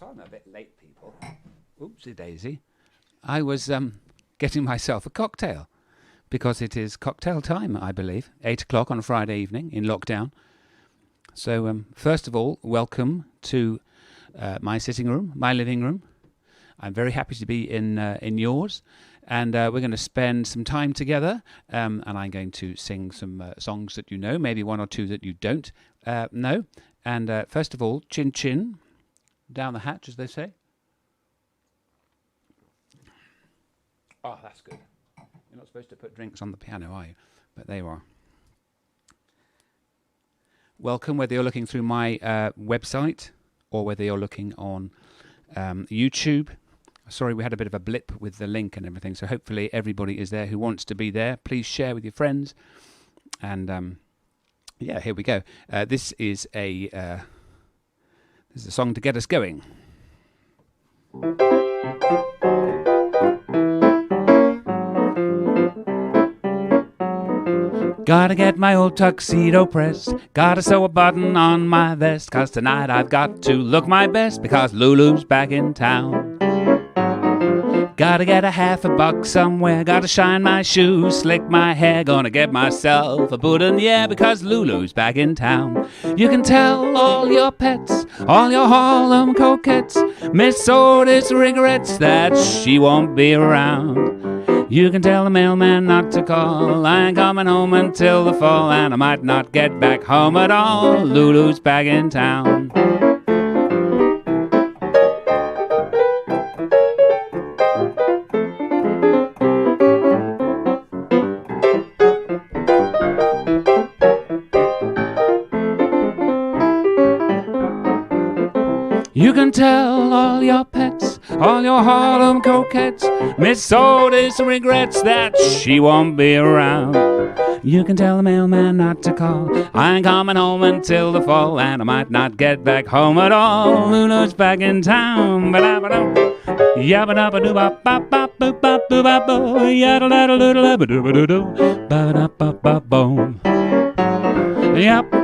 Sorry I'm a bit late, people. Oopsie daisy. I was getting myself a cocktail because it is cocktail time, I believe. 8 o'clock on a Friday evening in lockdown. So first of all, welcome to my sitting room, my living room. I'm very happy to be in yours. And we're going to spend some time together, and I'm going to sing some songs that you know, maybe one or two that you don't know. And first of all, chin chin, down the hatch, as they say. Oh, that's good. You're not supposed to put drinks on the piano, are you? But there you are. Welcome, whether you're looking through my website or whether you're looking on YouTube. Sorry, we had a bit of a blip with the link and everything, so hopefully everybody is there who wants to be there. Please share with your friends. And yeah, here we go. This is a song to get us going. Gotta get my old tuxedo pressed, gotta sew a button on my vest, 'cause tonight I've got to look my best because Lulu's back in town. Gotta get a $50 somewhere, gotta shine my shoes, slick my hair, gonna get myself a boot in the air because Lulu's back in town. You can tell all your pets, all your Harlem coquettes, Miss Otis regrets that she won't be around. You can tell the mailman not to call, I ain't coming home until the fall, and I might not get back home at all. Lulu's back in town. You can tell all your pets, all your Harlem coquettes, Miss Otis regrets that she won't be around. You can tell the mailman not to call, I ain't coming home until the fall, and I might not get back home at all. Lulu's back in town. Yep.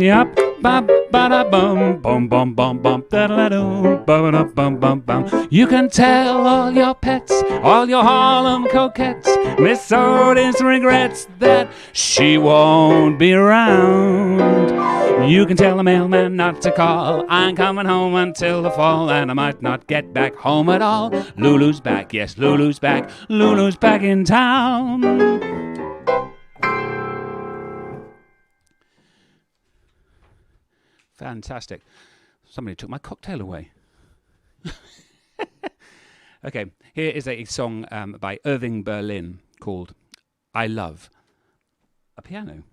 Yep. You can tell all your pets, all your Harlem coquettes, Miss Otis regrets that she won't be around. You can tell the mailman not to call, I ain't coming home until the fall, and I might not get back home at all. Lulu's back, yes, Lulu's back. Lulu's back in town. Fantastic. Somebody took my cocktail away. Okay, here is a song by Irving Berlin called I Love a Piano.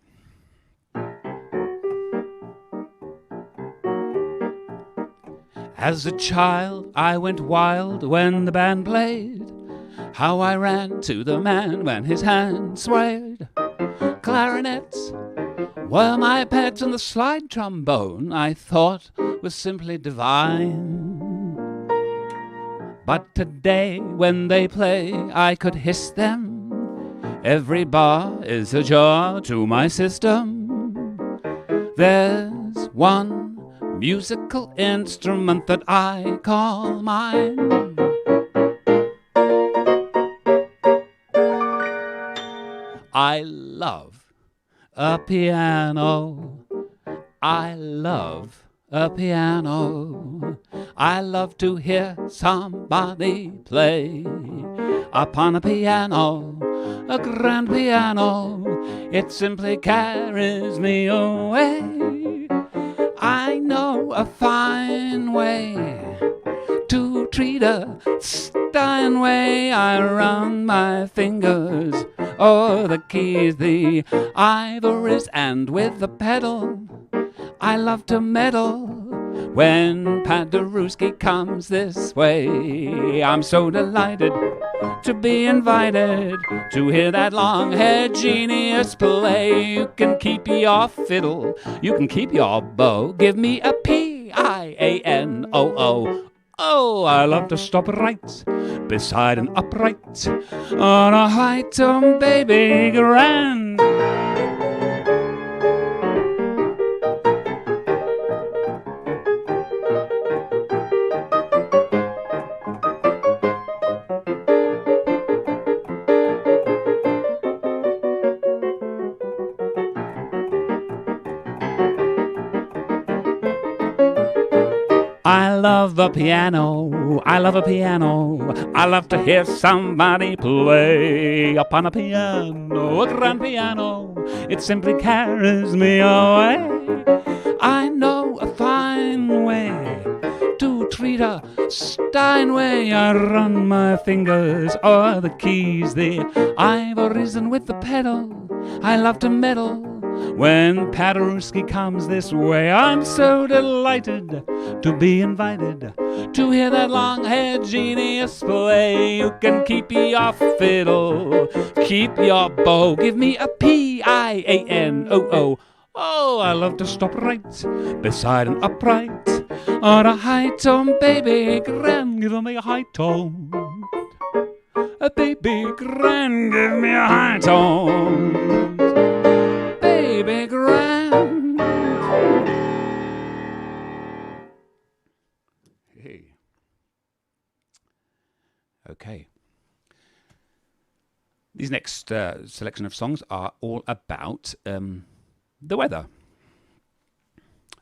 As a child, I went wild when the band played. How I ran to the man when his hand swayed. Clarinets were my pets, and the slide trombone I thought was simply divine. But today when they play I could hiss them. Every bar is a jar to my system. There's one musical instrument that I call mine. I love a piano. I love a piano. I love to hear somebody play upon a piano, a grand piano. It simply carries me away. I know a fine way to treat a Steinway. I run my fingers o'er the keys, the ivories, and with the pedal I love to meddle. When Paderewski comes this way, I'm so delighted to be invited to hear that long-haired genius play. You can keep your fiddle, you can keep your bow, give me a piano. Oh, I love to stop right beside an upright on a high-tone baby grand. love a piano, I love a piano. I love to hear somebody play upon a piano, a grand piano. It simply carries me away. I know a fine way to treat a Steinway. I run my fingers o'er the keys, the ivories, and with the pedal I love to meddle. When Paderewski comes this way, I'm so delighted to be invited to hear that long-haired genius play. You can keep your fiddle, keep your bow, give me a piano. Oh, I love to stop right beside an upright on a high tone, baby grand, give me a high tone. A baby grand, give me a high tone. Baby grand. Hey. Okay. These next selection of songs are all about the weather.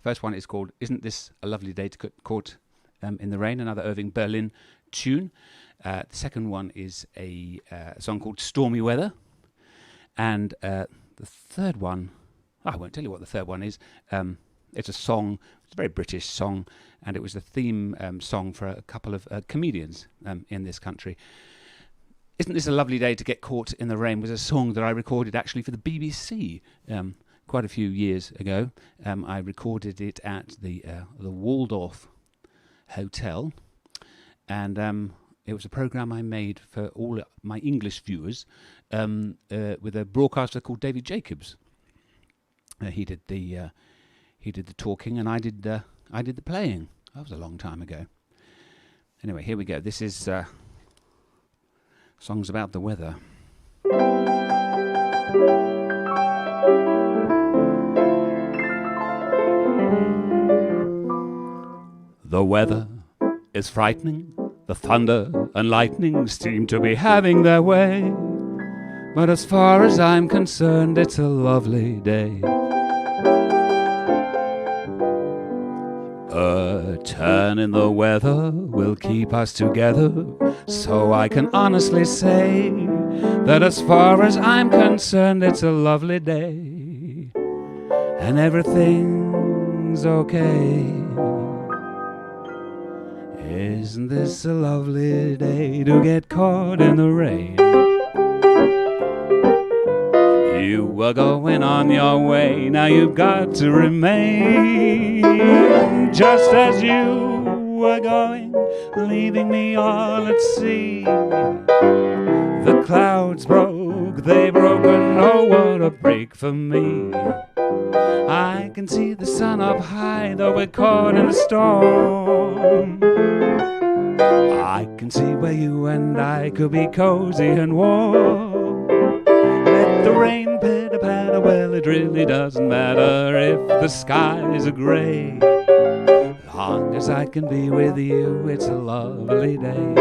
First one is called "Isn't This a Lovely Day to Get Caught in the Rain?" Another Irving Berlin tune. The second one is a song called "Stormy Weather," and the third one, I won't tell you what the third one is. It's a song. It's a very British song, and it was the theme song for a couple of comedians in this country. "Isn't This a Lovely Day to Get Caught in the Rain" was a song that I recorded actually for the BBC. Quite a few years ago. I recorded it at the Waldorf Hotel, and it was a program I made for all my English viewers with a broadcaster called David Jacobs. He did the talking, and I did the playing. That was a long time ago. Anyway, here we go. This is songs about the weather. The weather is frightening, the thunder and lightning seem to be having their way. But as far as I'm concerned, it's a lovely day. A turn in the weather will keep us together, so I can honestly say that as far as I'm concerned, it's a lovely day, and everything's okay. Isn't this a lovely day to get caught in the rain? You were going on your way, now you've got to remain. Just as you were going, leaving me all at sea. The clouds broke, they broke, and oh, what a break for me. I can see the sun up high, though we're caught in a storm. I can see where you and I could be cozy and warm. Let the rain pitter-patter, well, it really doesn't matter if the skies are grey. Long as I can be with you, it's a lovely day.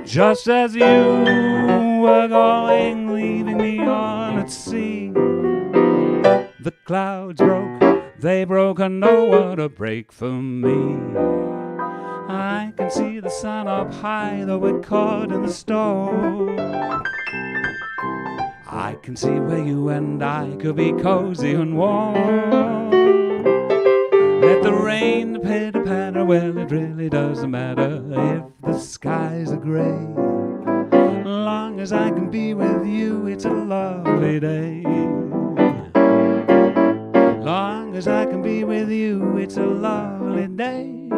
Just as you were going, leaving me all at sea. The clouds broke, they broke, and oh, what a break for me. I can see the sun up high, though we're caught in the storm. I can see where you and I could be cozy and warm. Let the rain pitter-patter, well, it really doesn't matter if the skies are grey. Long as I can be with you, it's a lovely day. Long as I can be with you, it's a lovely day.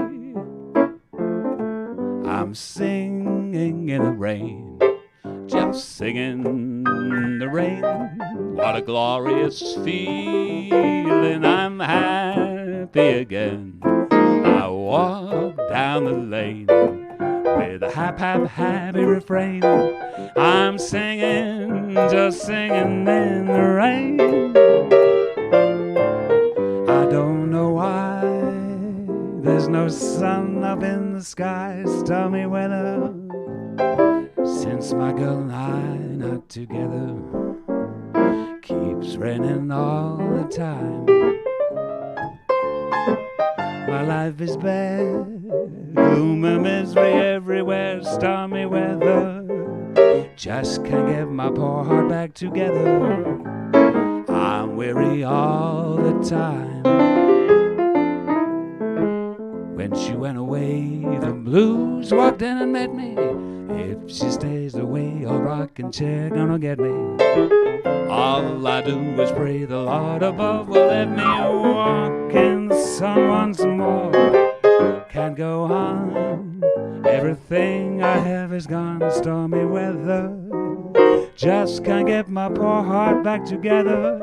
I'm singing in the rain, just singing in the rain. What a glorious feeling, I'm happy again. I walk down the lane with a happy refrain. I'm singing, just singing in the rain. I don't know why there's no sun up in the sky, stormy weather. Since my girl and I not together, keeps raining all the time. My life is bad, gloom and misery everywhere, stormy weather. Just can't get my poor heart back together. I'm weary all the time. When she went away, the blues walked in and met me. If she stays away, a rocking chair gonna get me. All I do is pray the Lord above will let me walk in the sun once more. Can't go on, everything I have is gone, stormy weather. Just can't get my poor heart back together.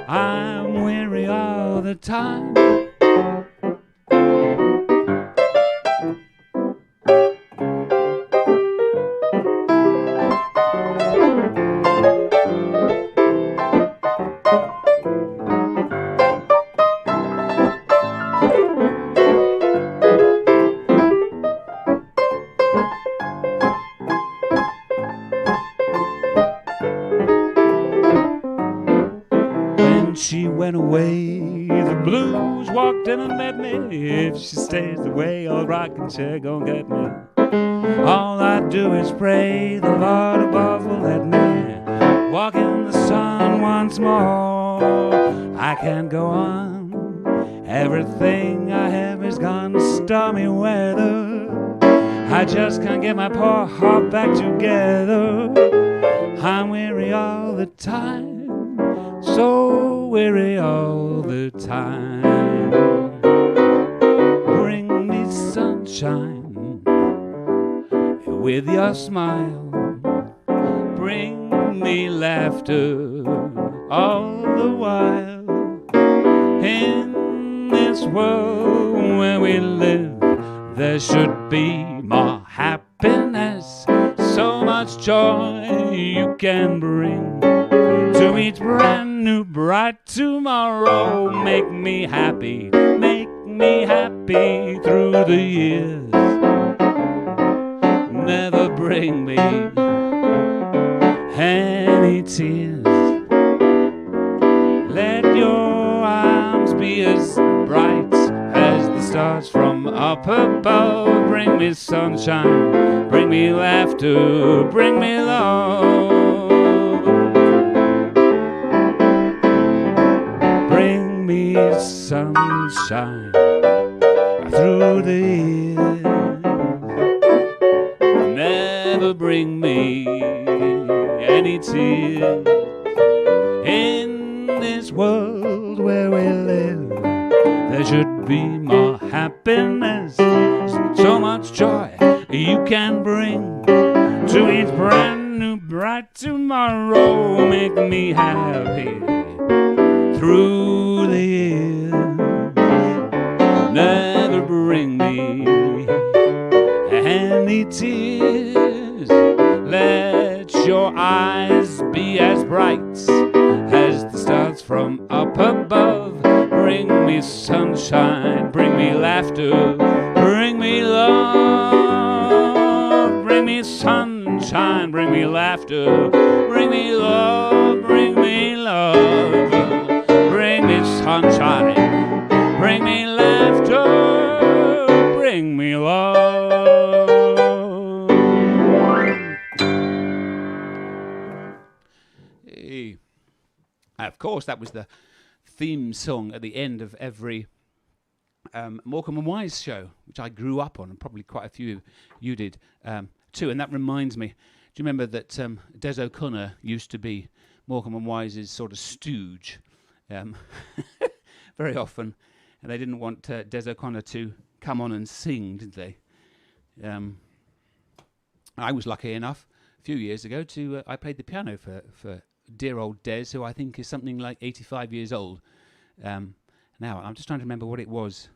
I'm weary all the time. She went away, the blues walked in and met me. If she stays away, old rocking chair gon' get me. All I do is pray the Lord above will let me walk in the sun once more. I can't go on, everything I have is gone, stormy weather. I just can't get my poor heart back together. I'm weary all the time, so weary all the time. Bring me sunshine with your smile. Bring me laughter all the while. In this world where we live, there should be more happiness, so much joy you can bring to each brand new bright tomorrow. Make me happy through the years. Never bring me any tears. Let your arms be as bright as the stars from up above. Bring me sunshine, bring me laughter, bring me love. Bring me sunshine through the years. Never bring me any tears. In this world where we live, there should be more happiness, so much joy you can bring to each brand new bright tomorrow. Make me happy through the years. Never bring me any tears. Let your eyes be as bright as the stars from up above. Bring me sunshine, bring me laughter, bring me love. Bring me sunshine, bring me laughter, bring me love, bring me love. Bring me sunshine, bring me laughter, bring me love. Hey. Of course, that was the theme song at the end of every Morecambe and Wise show, which I grew up on, and probably quite a few of you did too. And that reminds me, do you remember that Des O'Connor used to be Morecambe and Wise's sort of stooge very often, and they didn't want Des O'Connor to come on and sing, did they? I was lucky enough a few years ago to I played the piano for dear old Des, who I think is something like 85 years old. Now, I'm just trying to remember what it was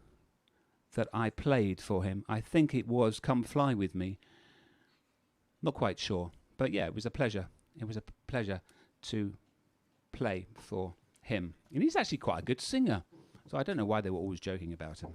that I played for him. I think it was Come Fly With Me. Not quite sure. But yeah, it was a pleasure. It was a pleasure to play for him. And he's actually quite a good singer. So I don't know why they were always joking about him.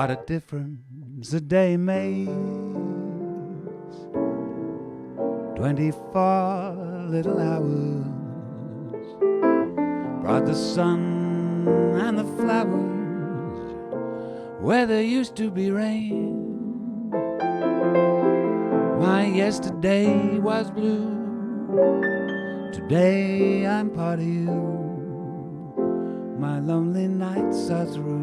What a difference a day makes. 24 little hours brought the sun and the flowers where there used to be rain. My yesterday was blue. Today I'm part of you. My lonely nights are through.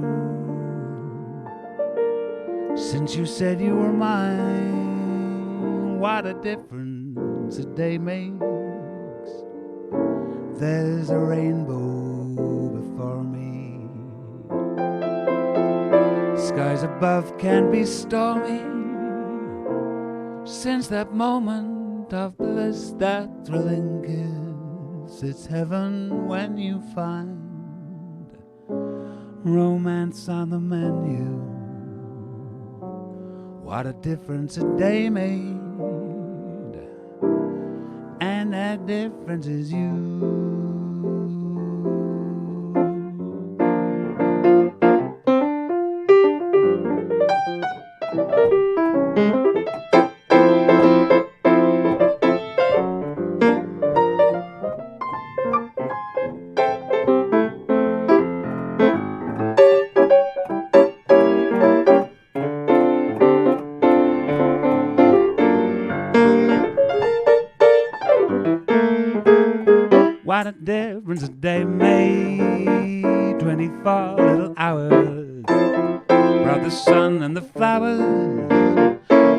Since you said you were mine, what a difference a day makes. There's a rainbow before me. Skies above can be stormy. Since that moment of bliss, that thrilling kiss, it's heaven when you find romance on the menu. What a difference a day made, and that difference is you. What a difference a day made. 24 little hours brought the sun and the flowers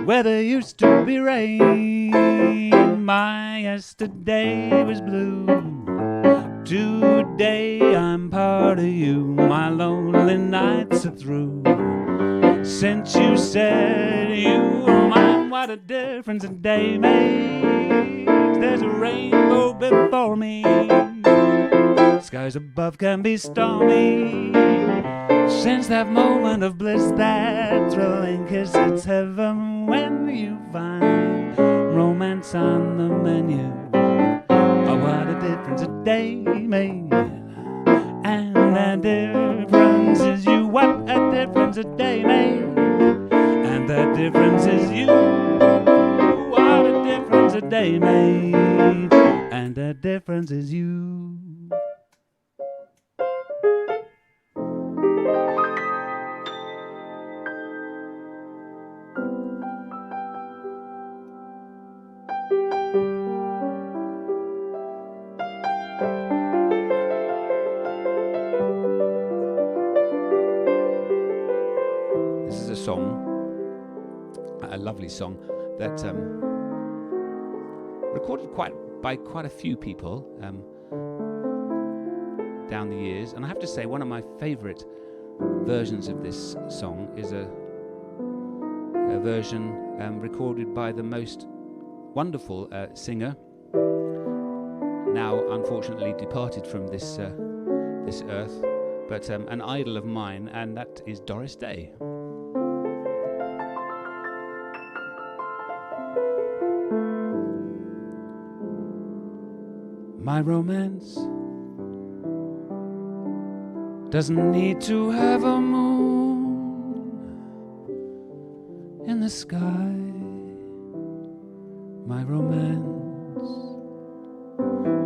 where there used to be rain. My yesterday was blue. Today I'm part of you. My lonely nights are through. Since you said you were mine, what a difference a day makes. There's a rainbow before me. Skies above can be stormy. Since that moment of bliss, that thrilling kiss, it's heaven when you find romance on the menu. Oh, what a difference a day made. And that difference is you. What a difference a day made. And that difference is you. What a difference a day made. And that difference is you. This is a song, a lovely song that recorded by quite a few people down the years, and I have to say one of my favourite versions of this song is a version recorded by the most wonderful singer, now unfortunately departed from this earth, but an idol of mine, and that is Doris Day. My romance doesn't need to have a moon in the sky. My romance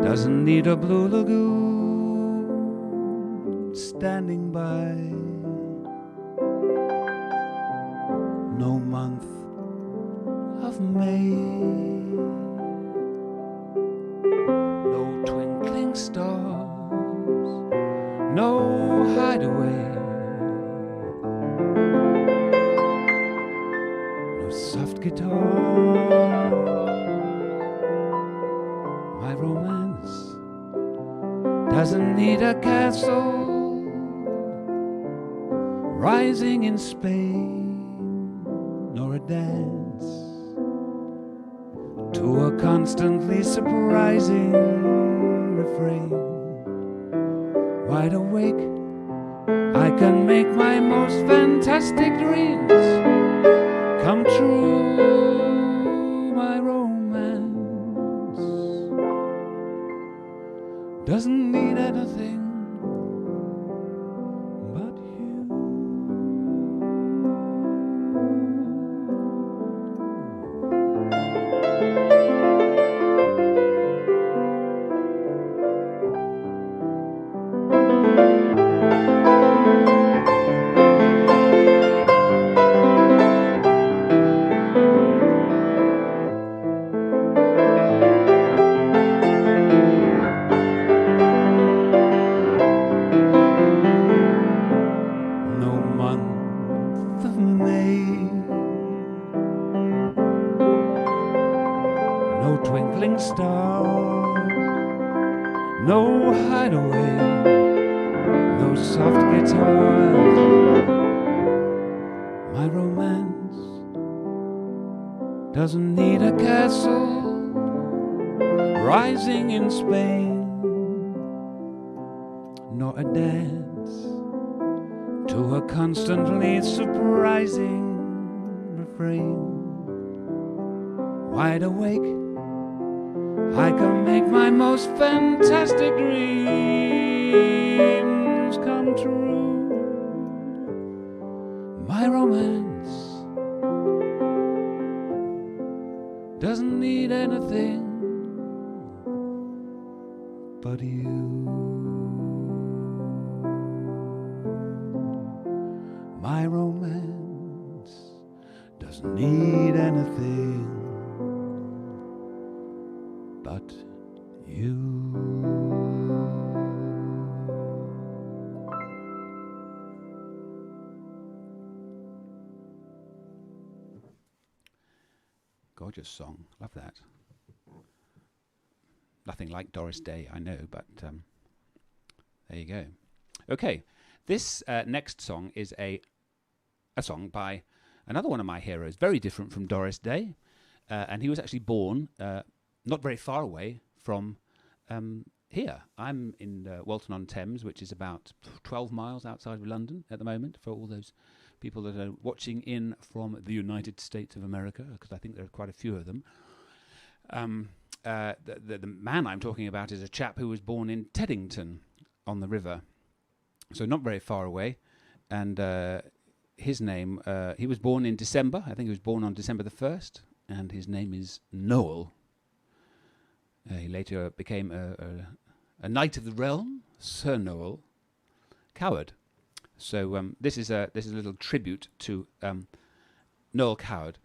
doesn't need a blue lagoon standing by. No month of May, stars, no hideaway, no soft guitar. My romance doesn't need a castle rising in Spain, nor a dance to a constantly surprising refrain. Wide awake, I can make my most fantastic dreams come true. My romance doesn't need anything but you. hide away. No soft guitars. My romance doesn't need a castle rising in Spain, nor a dance to a constantly surprising refrain. Wide awake, I can make my most fantastic dreams come true. My romance doesn't need anything but you. My romance doesn't need anything but you. Gorgeous song, love that. Nothing like Doris Day, I know, but there you go. Okay, this next song is a song by another one of my heroes, very different from Doris Day, and he was actually born not very far away from here. I'm in Walton-on-Thames, which is about 12 miles outside of London at the moment, for all those people that are watching in from the United States of America, because I think there are quite a few of them. The man I'm talking about is a chap who was born in Teddington on the river, so not very far away, and his name, he was born in December, I think he was born on December the 1st, and his name is Noel. He later became a knight of the realm, Sir Noel Coward. So this is a little tribute to Noel Coward.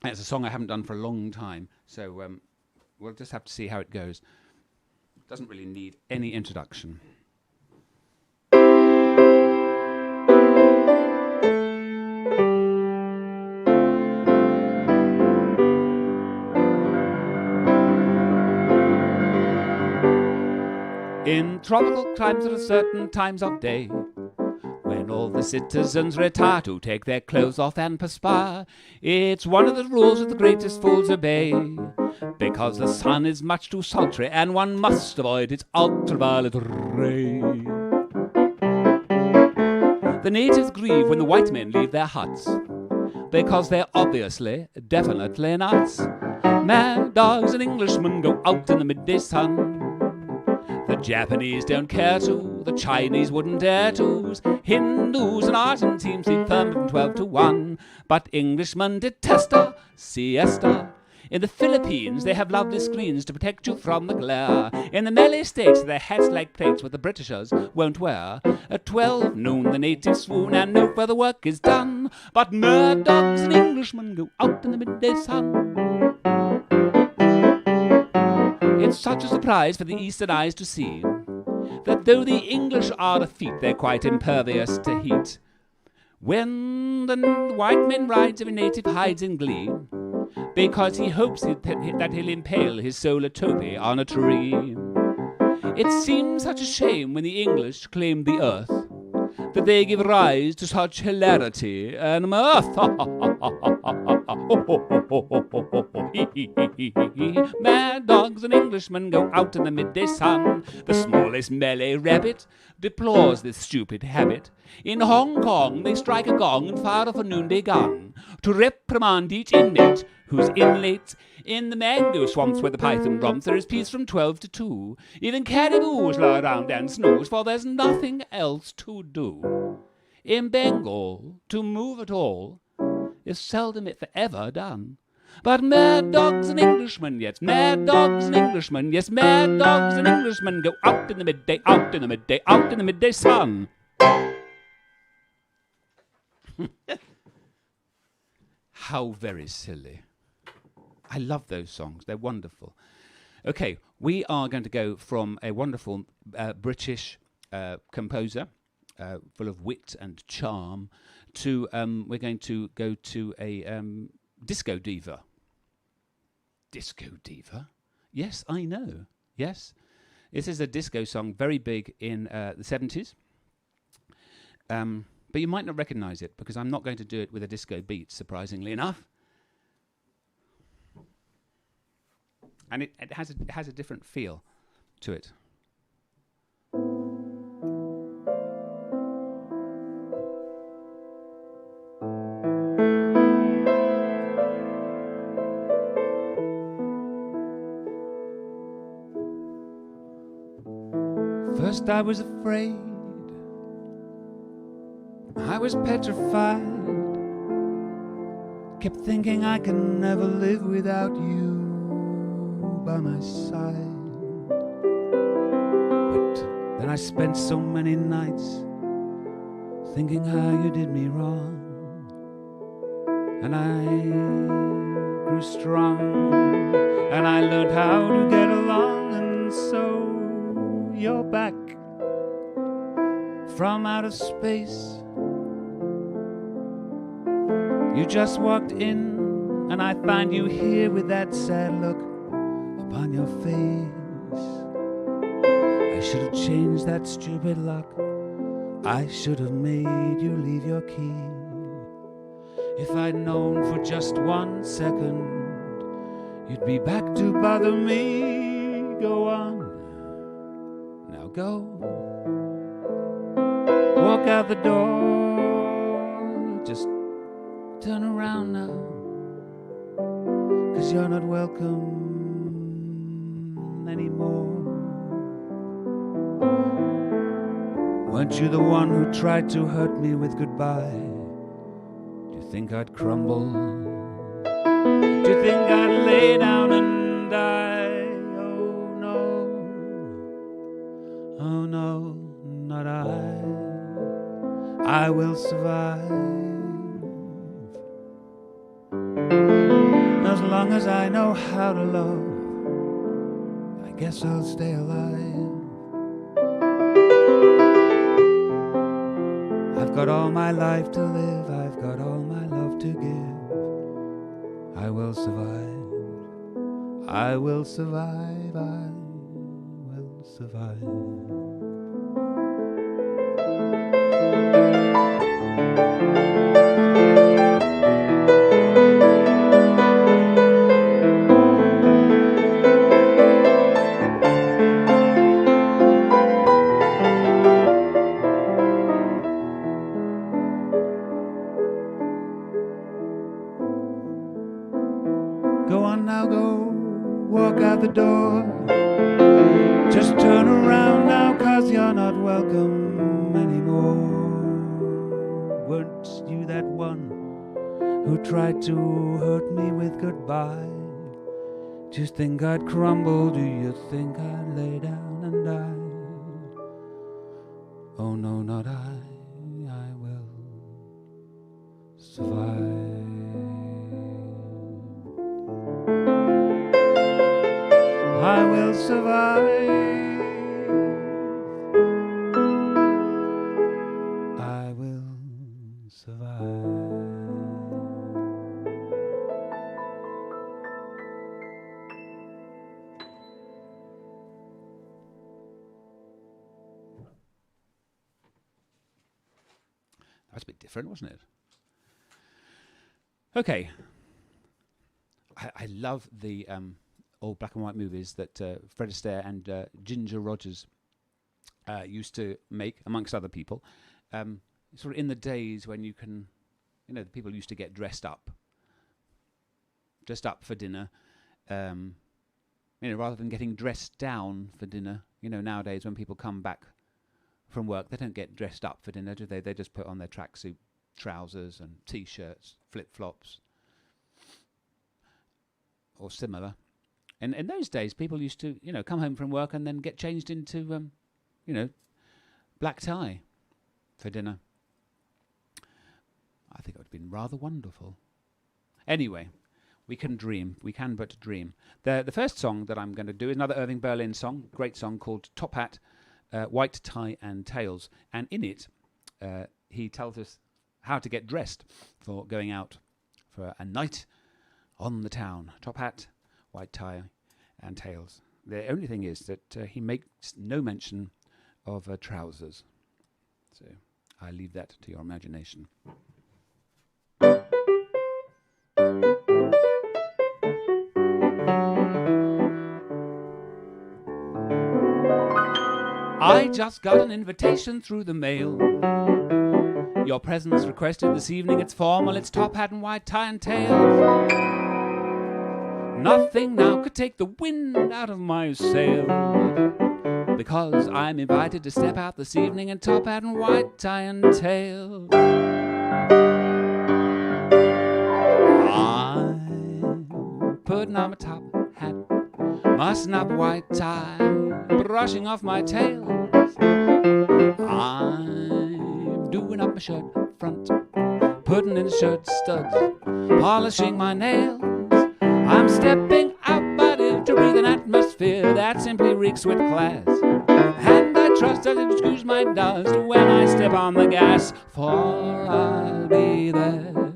And it's a song I haven't done for a long time, so we'll just have to see how it goes. Doesn't really need any introduction. In tropical climes at certain times of day, when all the citizens retire to take their clothes off and perspire, it's one of the rules that the greatest fools obey, because the sun is much too sultry and one must avoid its ultraviolet ray. The natives grieve when the white men leave their huts, because they're obviously, definitely nuts. Mad dogs and Englishmen go out in the midday sun. The Japanese don't care to, the Chinese wouldn't dare to, Hindus and Argentines sleep firm from 12 to 1. But Englishmen detest a siesta. In the Philippines they have lovely screens to protect you from the glare. In the Malay states their hats like plates what the Britishers won't wear. At 12 noon the natives swoon and no further work is done. But mad dogs and Englishmen go out in the midday sun. It's such a surprise for the eastern eyes to see that though the English are effete, they're quite impervious to heat. When the white man rides, every native hides in glee, because he hopes that he'll impale his solar topi on a tree. It seems such a shame when the English claim the earth, that they give rise to such hilarity and mirth. Mad dogs and Englishmen go out in the midday sun. The smallest Malay rabbit deplores this stupid habit. In Hong Kong they strike a gong and fire off a noonday gun to reprimand each inmate who's in late. In the mango swamps where the python romps there is peace from 12 to 2. Even caribous lie around and snooze, for there's nothing else to do. In Bengal, to move at all is seldom if ever done. But mad dogs and Englishmen, yes, mad dogs and Englishmen, yes, mad dogs and Englishmen go out in the midday, out in the midday, out in the midday sun. How very silly. I love those songs. They're wonderful. Okay, we are going to go from a wonderful British composer full of wit and charm to we're going to go to a disco diva. Disco diva? Yes, I know. Yes. This is a disco song, very big in the 70s. But you might not recognize it because I'm not going to do it with a disco beat, surprisingly enough. And it has a different feel to it. First I was afraid, I was petrified, kept thinking I can never live without you by my side. But then I spent so many nights thinking how you did me wrong, and I grew strong, and I learned how to get along, and so you're back from outer space. You just walked in, and I find you here with that sad look upon your face. I should have changed that stupid lock. I should have made you leave your key. If I'd known for just 1 second you'd be back to bother me. Go on, now go. Walk out the door, just turn around now, 'cause you're not welcome anymore. Weren't you the one who tried to hurt me with goodbye? Do you think I'd crumble? Do you think I'd lay down and die? Oh no, not I. I will survive. As long as I know how to love, I guess I'll stay alive. I've got all my life to live, I've got all my love to give. I will survive, I will survive, I will survive. Go on now, go, walk out the door. Just turn around now, 'cause you're not welcome anymore. Weren't you that one who tried to hurt me with goodbye? Do you think I'd crumble? Do you think I'd lay down and die? Oh no, not I. I will survive. I will survive. I will survive. That was a bit different, wasn't it? Okay. I love the old black and white movies that Fred Astaire and Ginger Rogers used to make, amongst other people. Sort of in the days when you can, the people used to get dressed up for dinner, rather than getting dressed down for dinner. Nowadays when people come back from work, they don't get dressed up for dinner, do they? They just put on their tracksuit trousers and T-shirts, flip-flops, or similar. And in those days, people used to, come home from work and then get changed into, black tie for dinner. I think it would have been rather wonderful. Anyway, we can dream. We can but dream. The first song that I'm going to do is another Irving Berlin song, great song called Top Hat, White Tie and Tails. And in it, he tells us how to get dressed for going out for a night on the town. Top hat, white tie and tails. The only thing is that he makes no mention of trousers. So I leave that to your imagination. I just got an invitation through the mail. Your presence requested this evening. It's formal, it's top hat and white tie and tails. Nothing now could take the wind out of my sail, because I'm invited to step out this evening in top hat and white tie and tails. I'm putting on my top hat, mussing up white tie, brushing off my tails. I'm doing up my shirt front, putting in the shirt studs, polishing my nails. I'm stepping out, but to breathe an atmosphere that simply reeks with class. And I trust that it excuse my dust when I step on the gas, for I'll be there,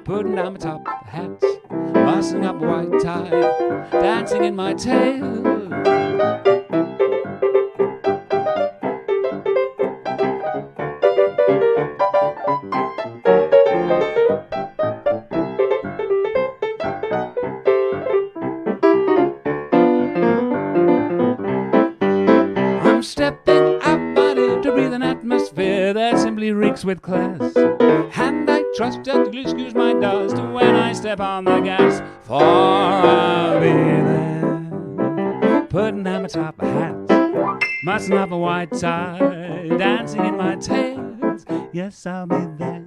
putting down my top hat, mussing up a white tie, dancing in my tail. Stepping out, body, to breathe an atmosphere that simply reeks with class. And I trust that you'll excuse my dust when I step on the gas, for I'll be there, putting down my top hat, mussing up a white tie, dancing in my tails. Yes, I'll be there,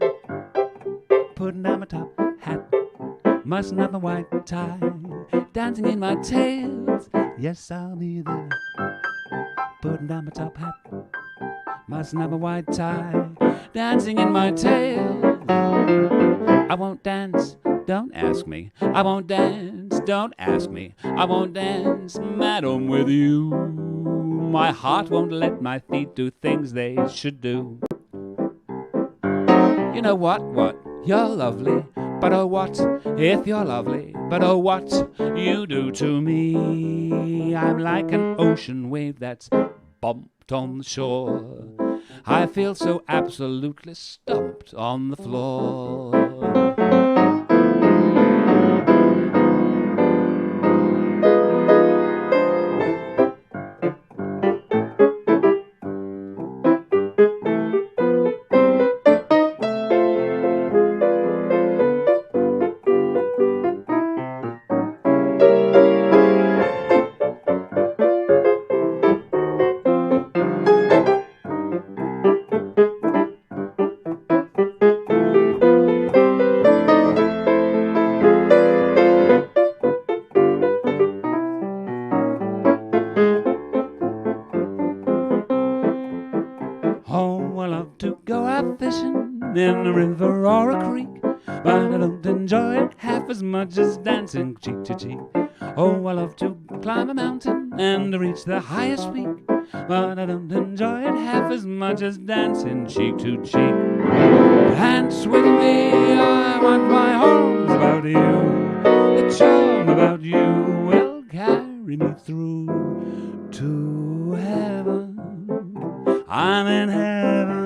putting down my top hat, mussing up a white tie, dancing in my tails. Yes, I'll be there, putting down my top hat, mussing up a white tie, dancing in my tail. I won't dance, don't ask me. I won't dance, don't ask me. I won't dance, madam, with you. My heart won't let my feet do things they should do. You know what? You're lovely, but oh what if you're lovely, but oh what you do to me. I'm like an ocean wave that's bumped on the shore. I feel so absolutely stumped on the floor. In a river or a creek, but I don't enjoy it half as much as dancing cheek to cheek. Oh, I love to climb a mountain and to reach the highest peak, but I don't enjoy it half as much as dancing cheek to cheek. Dance with me, I want my arms about you. The charm about you will carry me through to heaven. I'm in heaven.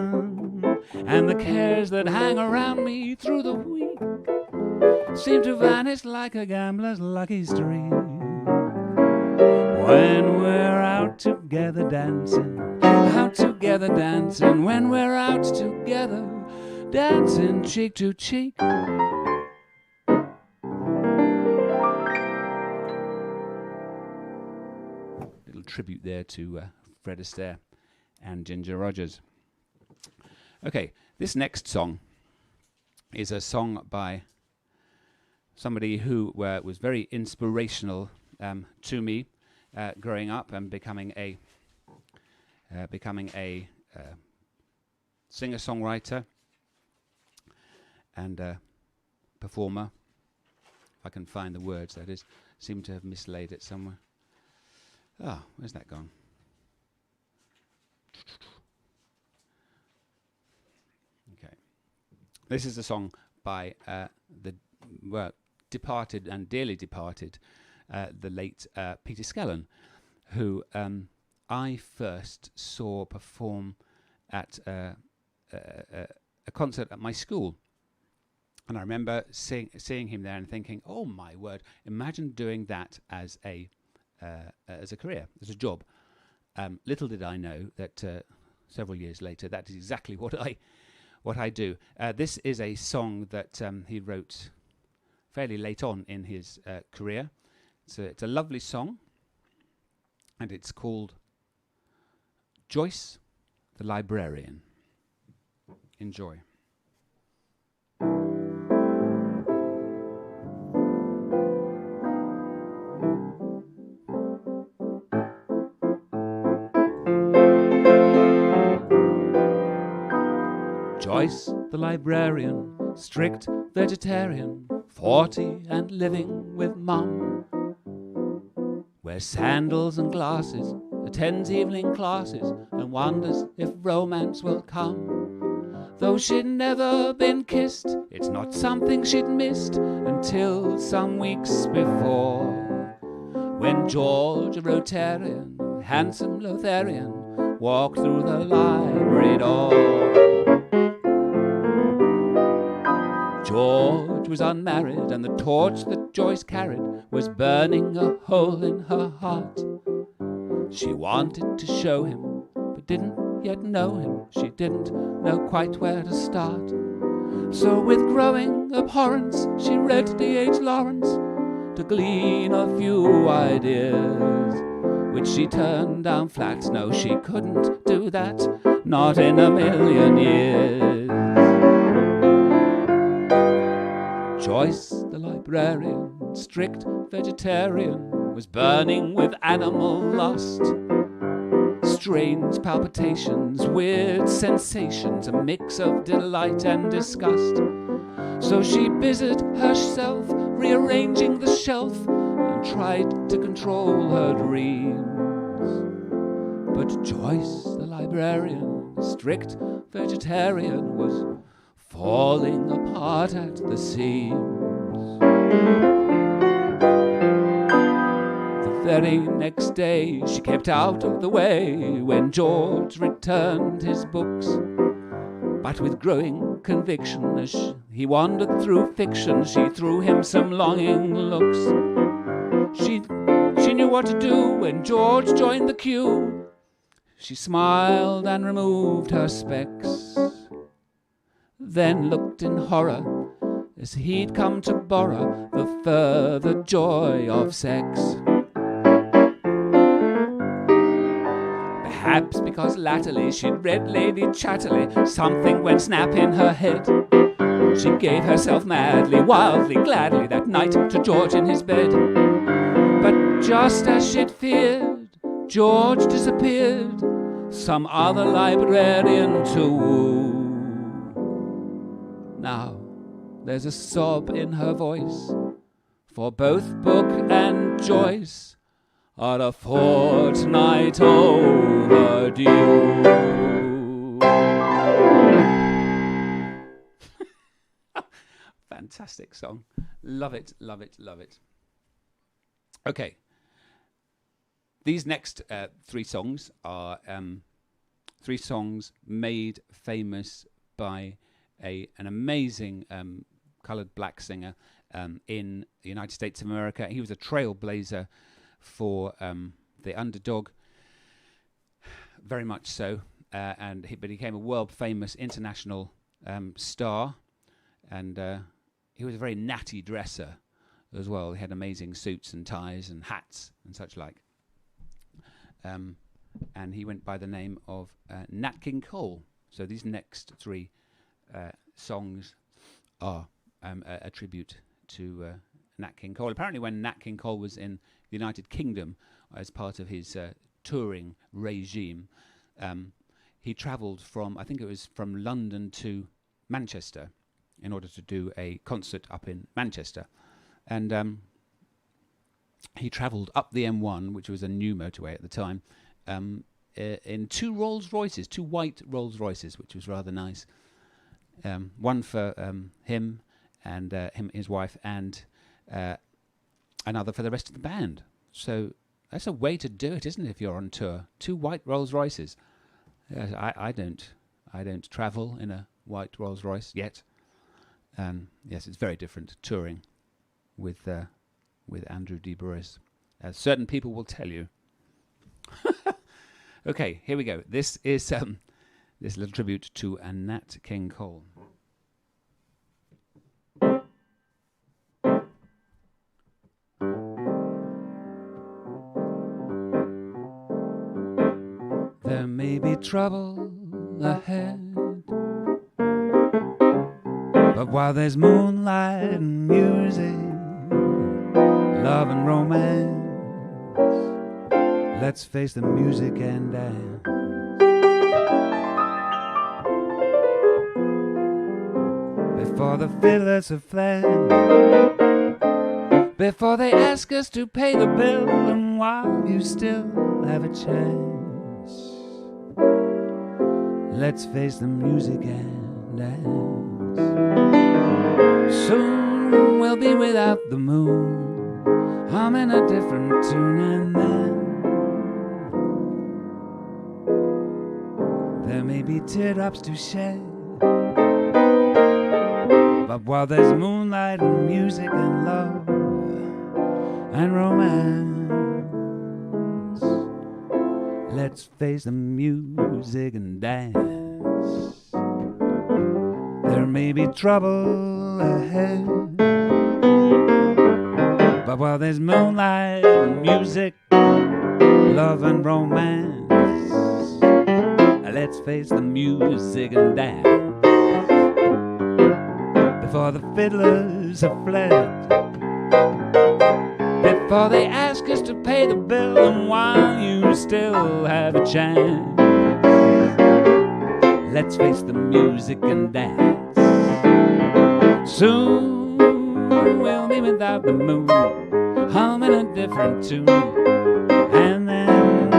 And the cares that hang around me through the week seem to vanish like a gambler's lucky streak when we're out together dancing, when we're out together dancing cheek to cheek. Little tribute there to Fred Astaire and Ginger Rogers. Okay, this next song is a song by somebody who was very inspirational to me growing up and becoming a singer-songwriter and performer. If I can find the words, that is. Seem to have mislaid it somewhere. Ah, where's that gone? This is a song by the departed and dearly departed the late Peter Skellern, who I first saw perform at a concert at my school. And I remember seeing him there and thinking, oh my word, imagine doing that as a career, as a job. Little did I know that several years later, that is exactly what I do. This is a song that he wrote fairly late on in his career. It's a lovely song, and it's called Joyce The Librarian. Enjoy. Joyce the librarian, strict vegetarian, 40 and living with Mum. Wears sandals and glasses, attends evening classes, and wonders if romance will come. Though she'd never been kissed, it's not something she'd missed until some weeks before, when George, a Rotarian, handsome Lotharian, walked through the library door. George was unmarried, and the torch that Joyce carried was burning a hole in her heart. She wanted to show him, but didn't yet know him. She didn't know quite where to start. So with growing abhorrence, she read D.H. Lawrence to glean a few ideas, which she turned down flat. No, she couldn't do that, not in a million years. Joyce the librarian, strict vegetarian, was burning with animal lust. Strange palpitations, weird sensations, a mix of delight and disgust. So she busied herself rearranging the shelf and tried to control her dreams. But Joyce the librarian, strict vegetarian, was falling apart at the seams. The very next day she kept out of the way when George returned his books. But with growing conviction, as he wandered through fiction, she threw him some longing looks. She knew what to do when George joined the queue. She smiled and removed her specs, then looked in horror as he'd come to borrow the further joy of sex. Perhaps because latterly she'd read Lady Chatterley, something went snap in her head. She gave herself madly, wildly, gladly that night to George in his bed. But just as she'd feared, George disappeared, some other librarian to woo. Now there's a sob in her voice, for both Book and Joyce are a fortnight overdue. Fantastic song. Love it, love it, love it. Okay. These next three songs are three songs made famous by an amazing coloured black singer in the United States of America. He was a trailblazer for the underdog, very much so, but he became a world famous international star, and he was a very natty dresser as well. He had amazing suits and ties and hats and such like, and he went by the name of Nat King Cole. So these next three songs are a tribute to Nat King Cole. Apparently when Nat King Cole was in the United Kingdom as part of his touring regime, he travelled from, I think it was from London to Manchester in order to do a concert up in Manchester. And he travelled up the M1, which was a new motorway at the time, in two Rolls Royces, two white Rolls Royces, which was rather nice. One for him and his wife, and another for the rest of the band. So that's a way to do it, isn't it? If you're on tour, 2 white Rolls Royces. Yes, I don't travel in a white Rolls Royce yet. Yes, it's very different touring with Andrew D. Brewis, as certain people will tell you. Okay, here we go. This is this little tribute to Nat King Cole. There may be trouble ahead, but while there's moonlight and music, love and romance, let's face the music and dance. Before the fiddlers have fled, before they ask us to pay the bill, and while you still have a chance, let's face the music and dance. Soon we'll be without the moon, humming a different tune, and then there may be teardrops to shed, but while there's moonlight and music and love and romance, let's face the music and dance. There may be trouble ahead, but while there's moonlight and music, love and romance, let's face the music and dance. Before the fiddlers have fled, before they ask us to pay the bill, and while you still have a chance, let's face the music and dance. Soon we'll be without the moon, humming a different tune, and then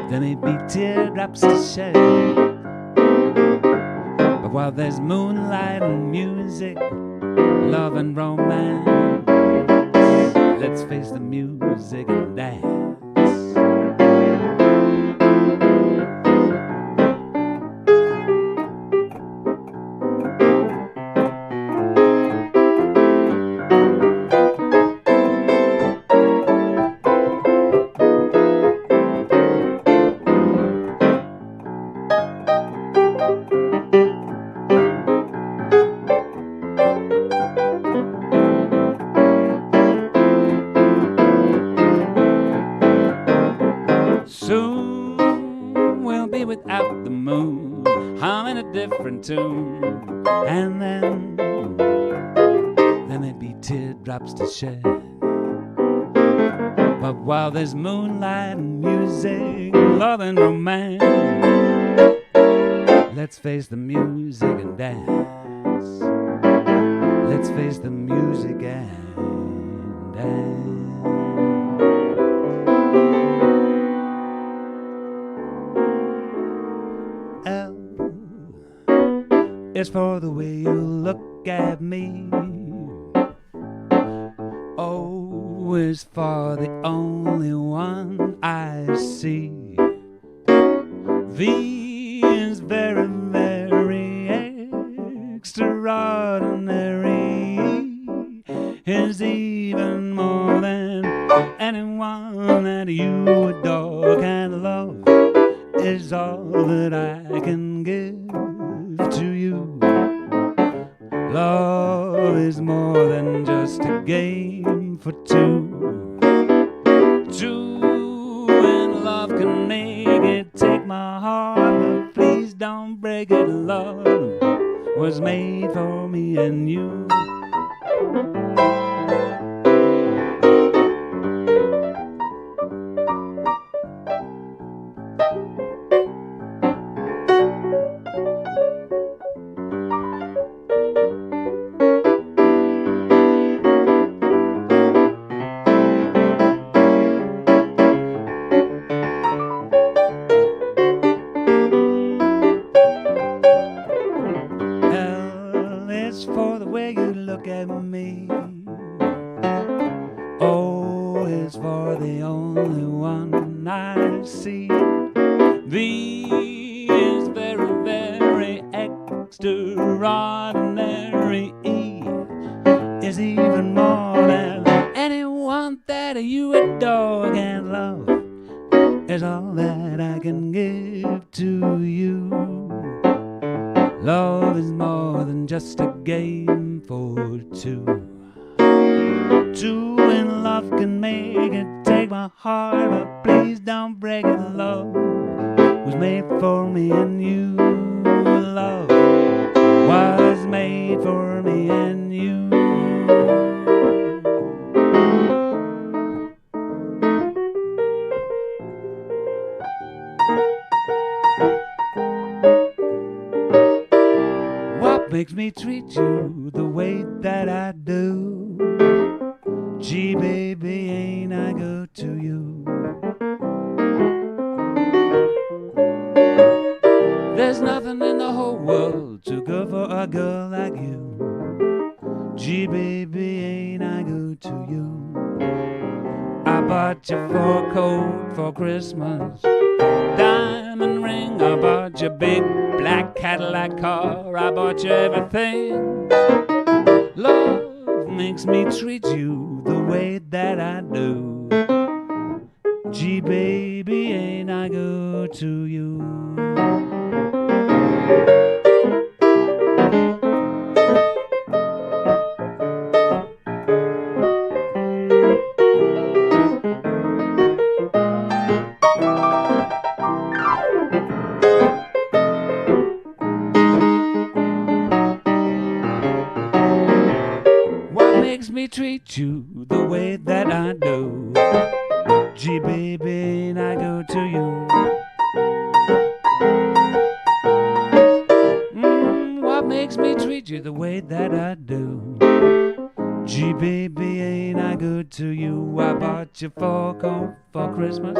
there may be teardrops to shed, but while there's moonlight and music, love and romance, let's face the music and dance. Tune, and then there may be teardrops to shed, but while there's moonlight and music, love and romance, let's face the music and dance. Let's face the music and dance. It's for the way you look at me. O is for the only one I see. V is very, very extraordinary. Is even more than anyone that you adore. Kind of love is all that I can give to you. Love is more than just a game for two. Two and love can make it. Take my heart, but please don't break it. Love was made for me and you. V is very, very extraordinary. E is even more than anyone that you adore and love is all that I can give to you. Love is more than just a game for two. Two in love can make it. Take my heart, but please don't break it. Love was made for me and you. Love was made for me and you. What makes me treat you the way that I do? Gee, baby, ain't I good to you? There's nothing in the whole world too good for a girl like you. Gee, baby, ain't I good to you? I bought you fur coat for Christmas, diamond ring, I bought you big black Cadillac car, I bought you everything. Love makes me treat you the way that I do. Gee, baby, ain't I good to you? Makes me treat you the way that I do. Gee, baby, ain't I good to you? What makes me treat you the way that I do? Gee, baby, ain't I good to you? I bought you fur coat for Christmas,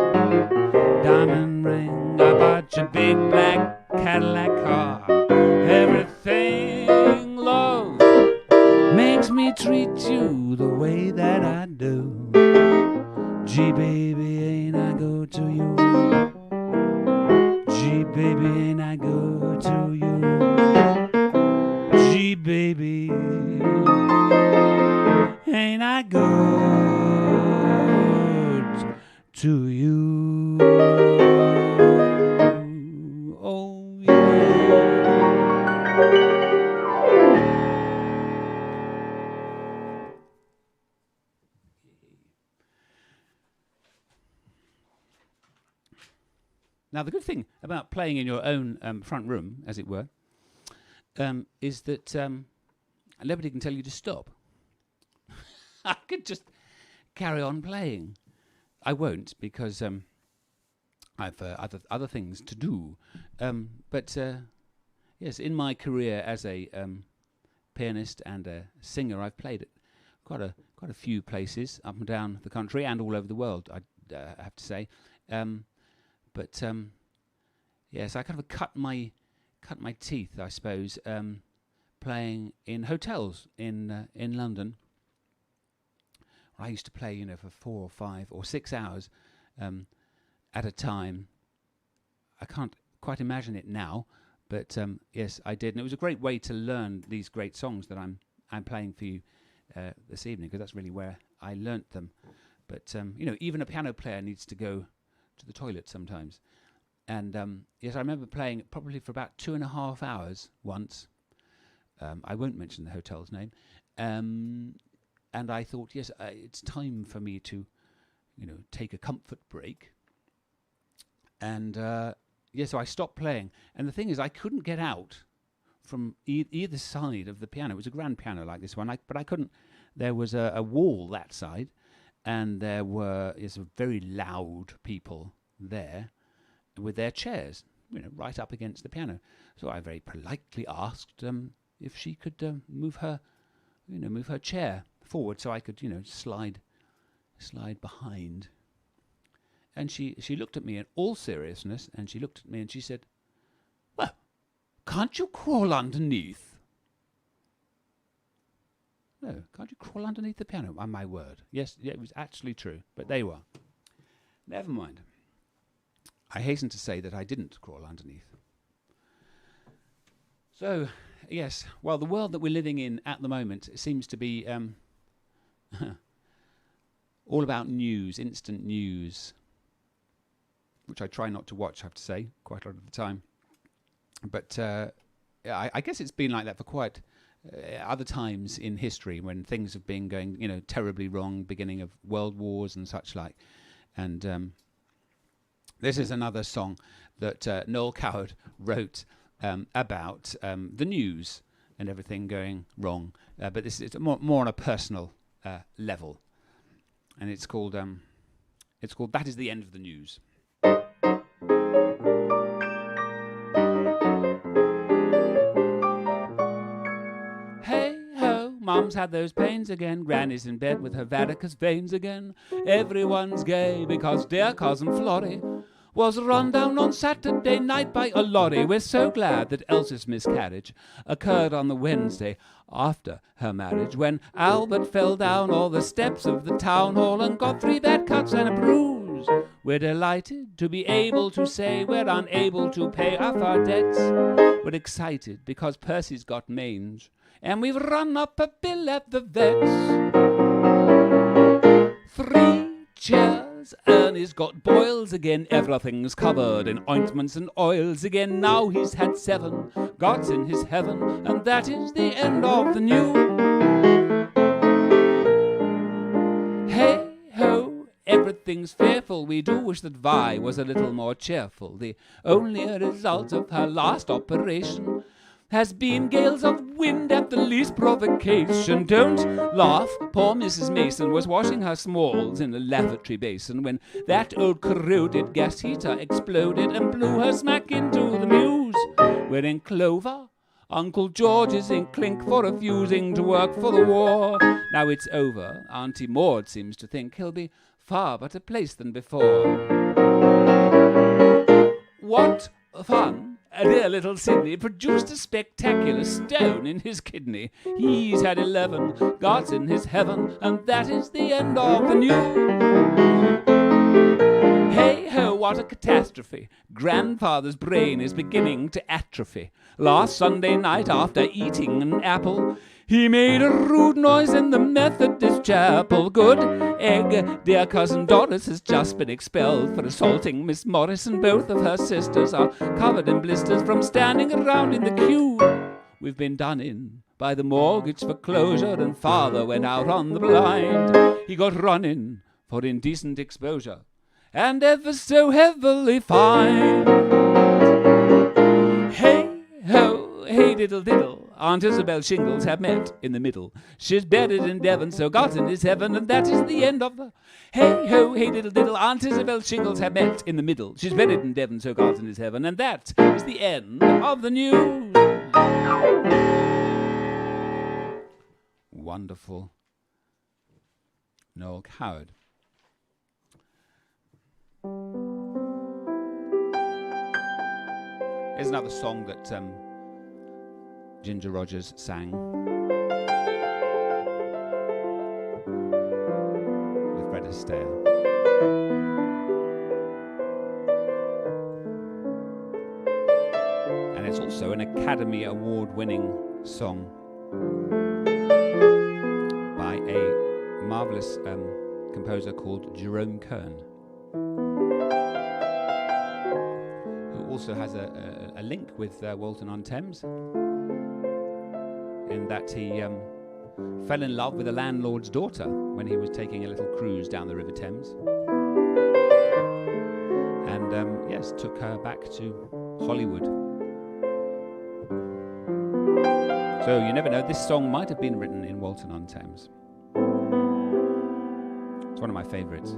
diamond ring, I bought you big black Cadillac car, everything, love makes me treat you the way that I do. Gee, baby, ain't I good to you? Gee, baby, ain't I good to you? Gee, baby, ain't I good to you? Oh, yeah. Now, the good thing about playing in your own front room, as it were, is that nobody can tell you to stop. I could just carry on playing. I won't, because I've other things to do. But yes, in my career as a pianist and a singer, I've played at quite a few places up and down the country and all over the world, I have to say. But yes, I kind of cut my teeth, I suppose, playing in hotels in London. I used to play, for 4 or 5 or 6 hours at a time. I can't quite imagine it now, but yes, I did, and it was a great way to learn these great songs that I'm playing for you this evening, because that's really where I learnt them. But even a piano player needs to go to the toilet sometimes. And yes, I remember playing probably for about 2.5 hours once. I won't mention the hotel's name. And I thought, yes, it's time for me to, take a comfort break. And yeah, so I stopped playing. And the thing is, I couldn't get out from either side of the piano. It was a grand piano like this one, but I couldn't. There was a wall that side, and there were very loud people there with their chairs, right up against the piano. So I very politely asked if she could move her chair forward so I could, slide behind. And she looked at me in all seriousness, and she looked at me and she said, "Well, can't you crawl underneath?" No, can't you crawl underneath the piano? On my word. Yes, yeah, it was actually true, but they were. Never mind. I hasten to say that I didn't crawl underneath. So, yes, well, the world that we're living in at the moment seems to be all about news, instant news, which I try not to watch, I have to say, quite a lot of the time. But I guess it's been like that for quite other times in history when things have been going, terribly wrong, beginning of world wars and such like. And this is another song that Noel Coward wrote about the news and everything going wrong. But this is more on a personal level. And it's called That Is the End of the News. Mum's had those pains again. Granny's in bed with her varicose veins again. Everyone's gay because dear cousin Florrie was run down on Saturday night by a lorry. We're so glad that Elsie's miscarriage occurred on the Wednesday after her marriage, when Albert fell down all the steps of the town hall and got 3 bad cuts and a bruise. We're delighted to be able to say we're unable to pay off our debts. We're excited because Percy's got mange, and we've run up a bill at the vet's. 3 chairs, Ernie's got boils again. Everything's covered in ointments and oils again. Now he's had 7, God's in his heaven, and that is the end of the news. Hey ho, everything's fearful. We do wish that Vi was a little more cheerful. The only result of her last operation has been gales of wind at the least provocation. Don't laugh, poor Mrs. Mason was washing her smalls in a lavatory basin when that old corroded gas heater exploded and blew her smack into the mews. We're in clover, Uncle George is in clink for refusing to work for the war. Now it's over, Auntie Maud seems to think he'll be far better placed than before. What fun! Dear little Sidney produced a spectacular stone in his kidney. He's had 11, God's in his heaven, and that is the end of the news. Hey ho, what a catastrophe. Grandfather's brain is beginning to atrophy. Last Sunday night, after eating an apple, he made a rude noise in the Methodist chapel. Good egg, dear cousin Doris has just been expelled for assaulting Miss Morris, and both of her sisters are covered in blisters from standing around in the queue. We've been done in by the mortgage foreclosure, and father went out on the blind. He got run in for indecent exposure and ever so heavily fined. Hey ho, hey diddle diddle, Aunt Isabel Shingles have met in the middle. She's buried in Devon, so God's in his heaven, and that is the end of the... Hey ho, hey diddle diddle, Aunt Isabel Shingles have met in the middle. She's buried in Devon, so God's in his heaven, and that is the end of the news. Wonderful. Noel Coward. Here's another song that Ginger Rogers sang with Fred Astaire. And it's also an Academy Award-winning song by a marvellous composer called Jerome Kern, who also has a link with Walton-on-Thames, in that he fell in love with a landlord's daughter when he was taking a little cruise down the River Thames, and yes, took her back to Hollywood. So you never know, this song might have been written in Walton-on-Thames. It's one of my favourites.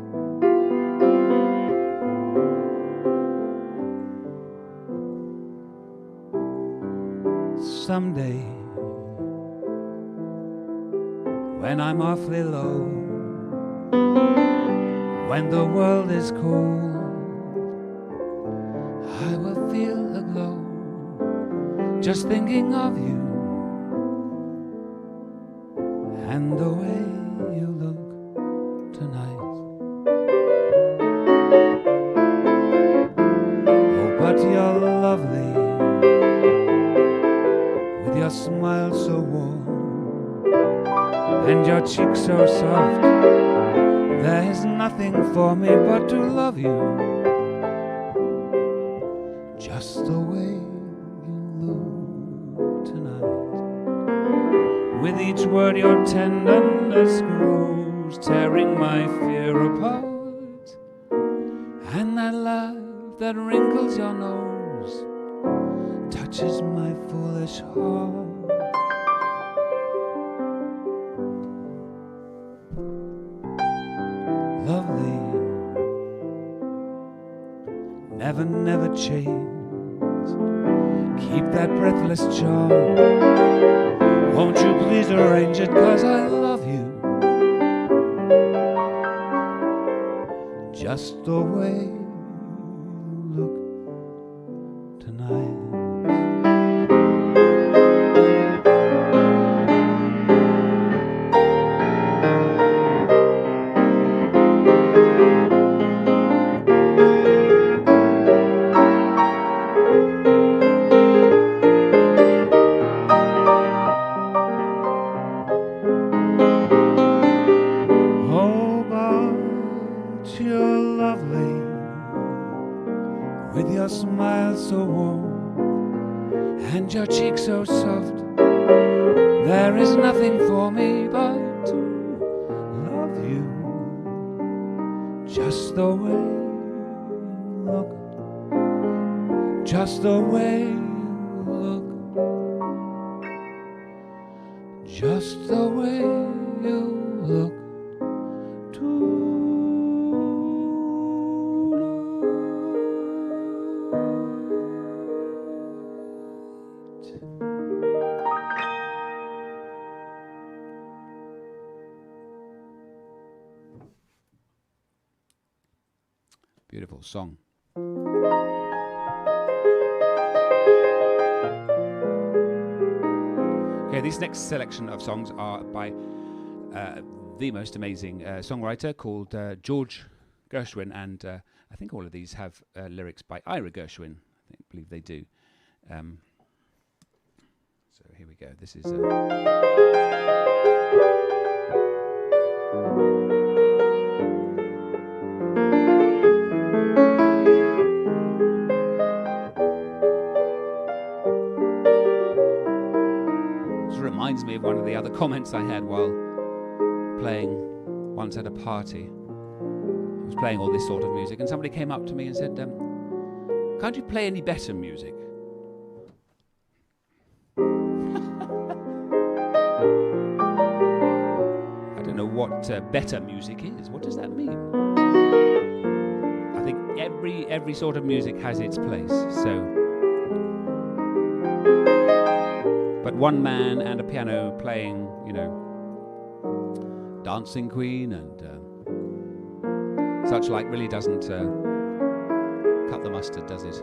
Someday, when I'm awfully low, when the world is cold, I will feel aglow, just thinking of you and the way you look tonight. your smile so warm and your cheek so soft. There's nothing for me but to love you, just the way you look tonight. With each word your tenderness grows, tearing my fear apart. And that laugh that wrinkles your nose touches my foolish heart. Lovely, never, never change. Keep that breathless charm. Won't you please arrange it, 'cause I love you, just the way you look tonight. Smile so warm and your cheek so soft. There is nothing for me but to love you, just the way you look, just the way you look, just the way you look. Beautiful song. Okay, this next selection of songs are by the most amazing songwriter called George Gershwin, and I think all of these have lyrics by Ira Gershwin. I believe they do. So here we go. This is... reminds me of one of the other comments I had while playing once at a party. I was playing all this sort of music and somebody came up to me and said, can't you play any better music? I don't know what better music is. What does that mean? I think every sort of music has its place, so... But one man and a piano playing, you know, Dancing Queen and such like really doesn't cut the mustard, does it?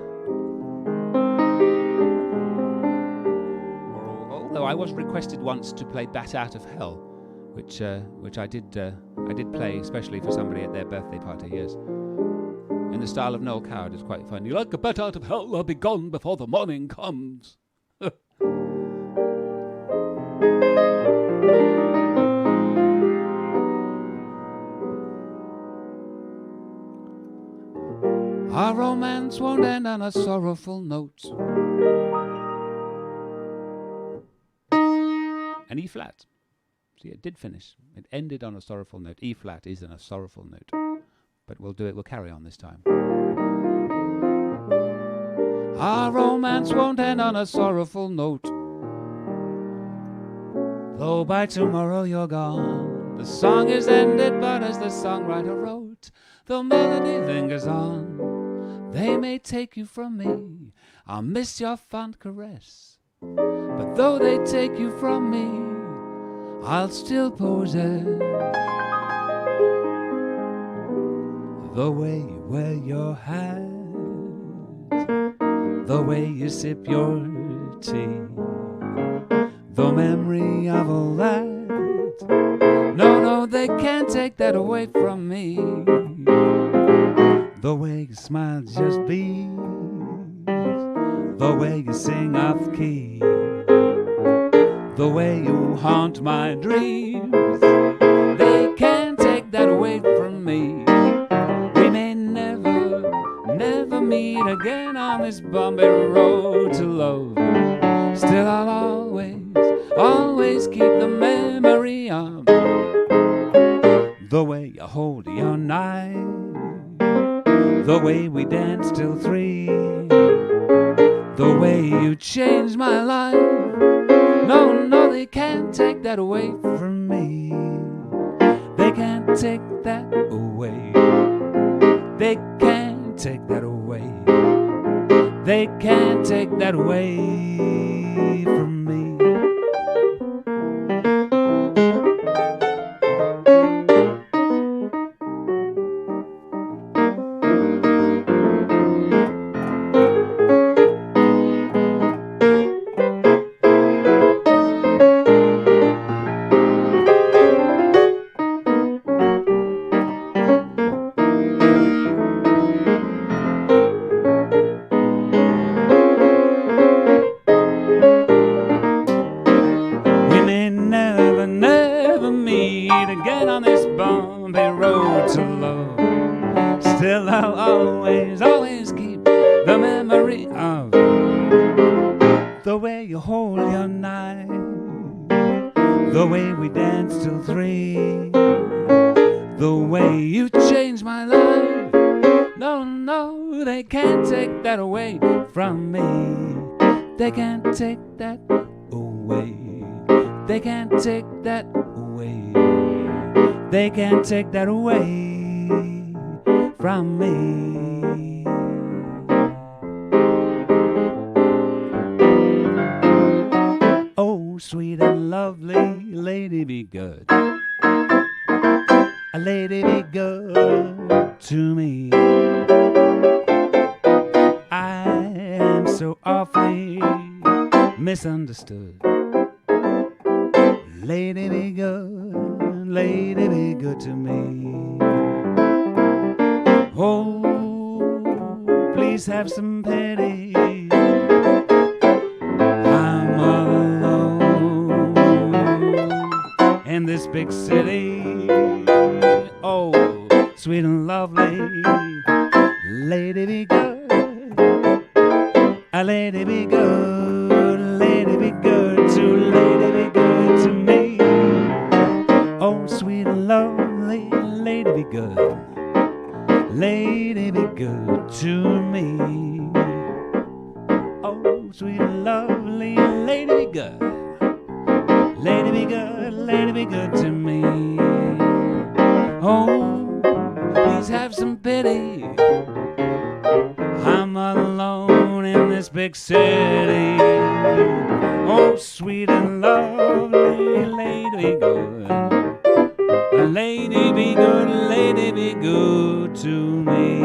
Although I was requested once to play Bat Out of Hell, which I did play especially for somebody at their birthday party, yes. In the style of Noel Coward. It's quite funny. Like a bat out of hell, I'll be gone before the morning comes. Our romance won't end on a sorrowful note. An E flat. See, it did finish. It ended on a sorrowful note. E flat is on a sorrowful note. But we'll carry on this time. Our romance won't end on a sorrowful note. Though by tomorrow you're gone, the song is ended, but as the songwriter wrote, the melody lingers on. They may take you from me, I'll miss your fond caress. But though they take you from me, I'll still possess the way you wear your hat, the way you sip your tea, the memory of all that. No, they can't take that away from me. The way you smile just beams, the way you sing off key, the way you haunt my dreams. They can't take that away from me. We may never, never meet again on this bumpy road to love. Still I'll always, always keep the memory of the way you hold your knife, the way we danced till 3, the way you changed my life. No, no, they can't take that away from me. They can't take that away. They can't take that away. They can't take that away from me. They can't take that away. They can't take that away. They can't take that away from me. Oh, sweet and lovely lady, be good. A lady, be good to me. I am so awfully misunderstood. Lady, be good to me. Oh, please have some pity. I'm all alone in this big city. Oh, sweet and lovely lady, be good. A lady, be good. Lady, be good to me. Oh, sweet and lovely lady, be good. Lady, be good to me. Oh, sweet and lovely lady, be good. Lady, be good to me. Oh, please have some pity. I'm alone in this big city. Oh, sweet and lovely lady, be good. Lady, be good to me.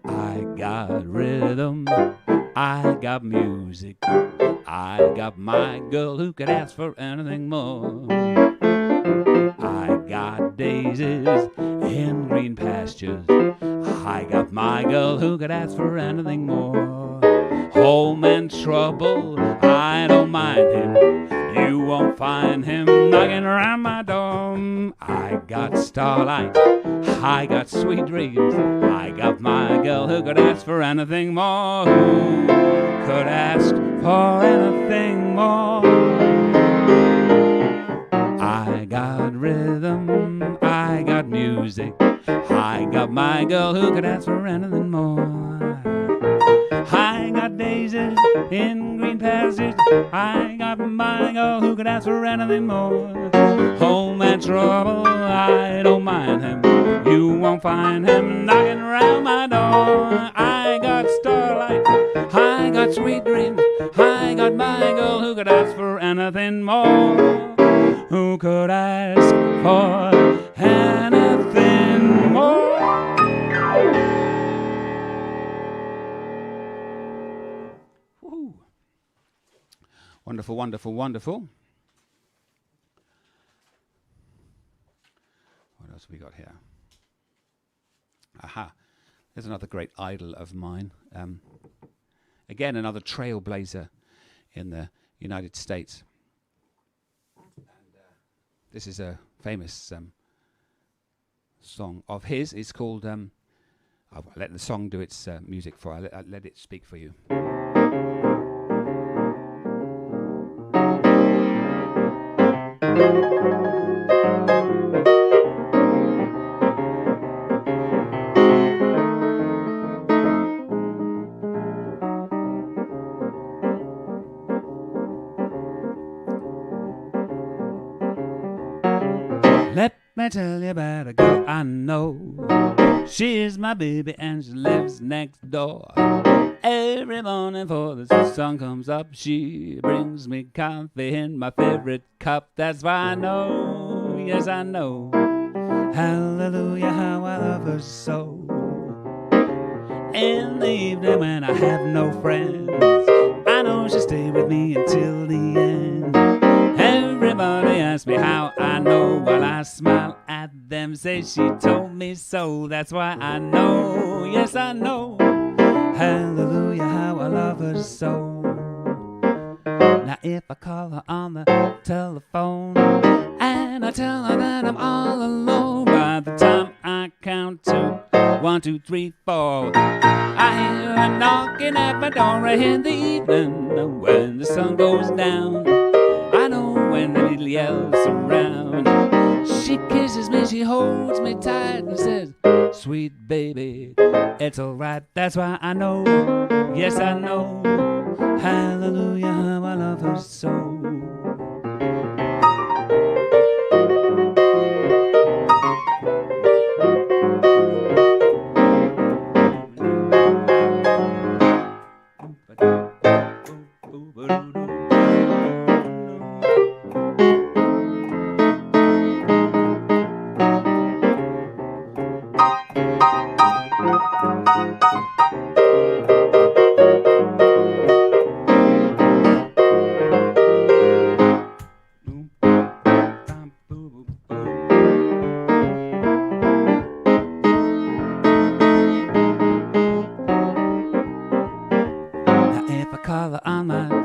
I got rhythm, I got music, I got my girl who could ask for anything more. I got daisies in green pastures, I got my girl who could ask for anything more. Home and trouble, I don't mind him. You won't find him knocking around my door. I got starlight, I got sweet dreams, I got my girl who could ask for anything more. Who could ask for anything more? I got rhythm, I got music, I got my girl who could ask for anything more. I got daisies in green pastures, I got my girl who could ask for anything more. Home and trouble, I don't mind him. You won't find him knocking around my door. I got starlight, I got sweet dreams, I got my girl who could ask for anything more. Who could ask for anything more? Woo. Wonderful, wonderful, wonderful. What else we got here? Aha. There's another great idol of mine. Again, another trailblazer in the United States. And this is a famous song of his. It's called... I'll let the song do its music for you. I'll let it speak for you. Let me tell you about a girl I know. She's my baby and she lives next door. Every morning before the sun comes up, she brings me coffee in my favorite cup. That's why I know, yes I know, hallelujah, how I love her so. In the evening when I have no friends, I know she'll stay with me until the end. Everybody asks me how I know, while I smile at them, say she told me so. That's why I know, yes I know, hallelujah, how I love her so. Now if I call her on the telephone and I tell her that I'm all alone, by the time I count to 1, 2, 3, 4, I hear her knocking at my door in the evening when the sun goes down. I know when the little yells around. She kisses me, she holds me tight and says, sweet baby, it's alright. That's why I know, yes I know, hallelujah, how I love her so.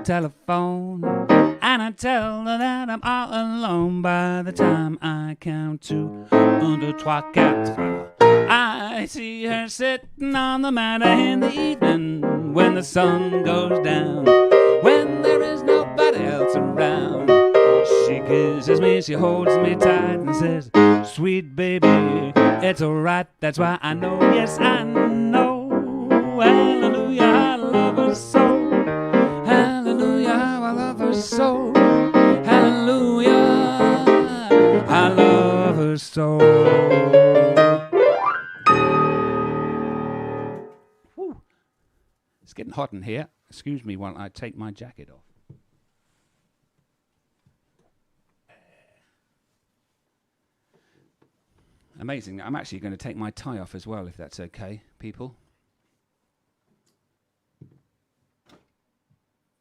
Telephone and I tell her that I'm all alone. By the time I count to 1, 2, 3, 4, I see her sitting on the matter in the evening when the sun goes down, when there is nobody else around. She kisses me, she holds me tight and says, sweet baby, it's alright. That's why I know, yes I know, hallelujah, I love her so. So, hallelujah, I love her so. Whew. It's getting hot in here. Excuse me while I take my jacket off. Amazing. I'm actually going to take my tie off as well, if that's okay, people.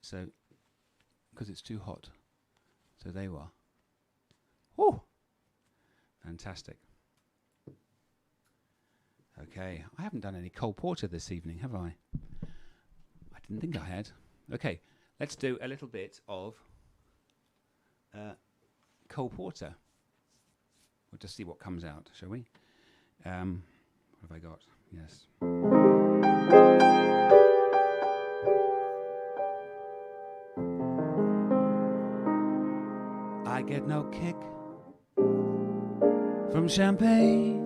So... because it's too hot. So there you are. Oh, fantastic. Okay, I haven't done any cold porter this evening, have I? I didn't think I had. Okay, let's do a little bit of cold porter. We'll just see what comes out, shall we? What have I got? Yes. I get no kick from champagne.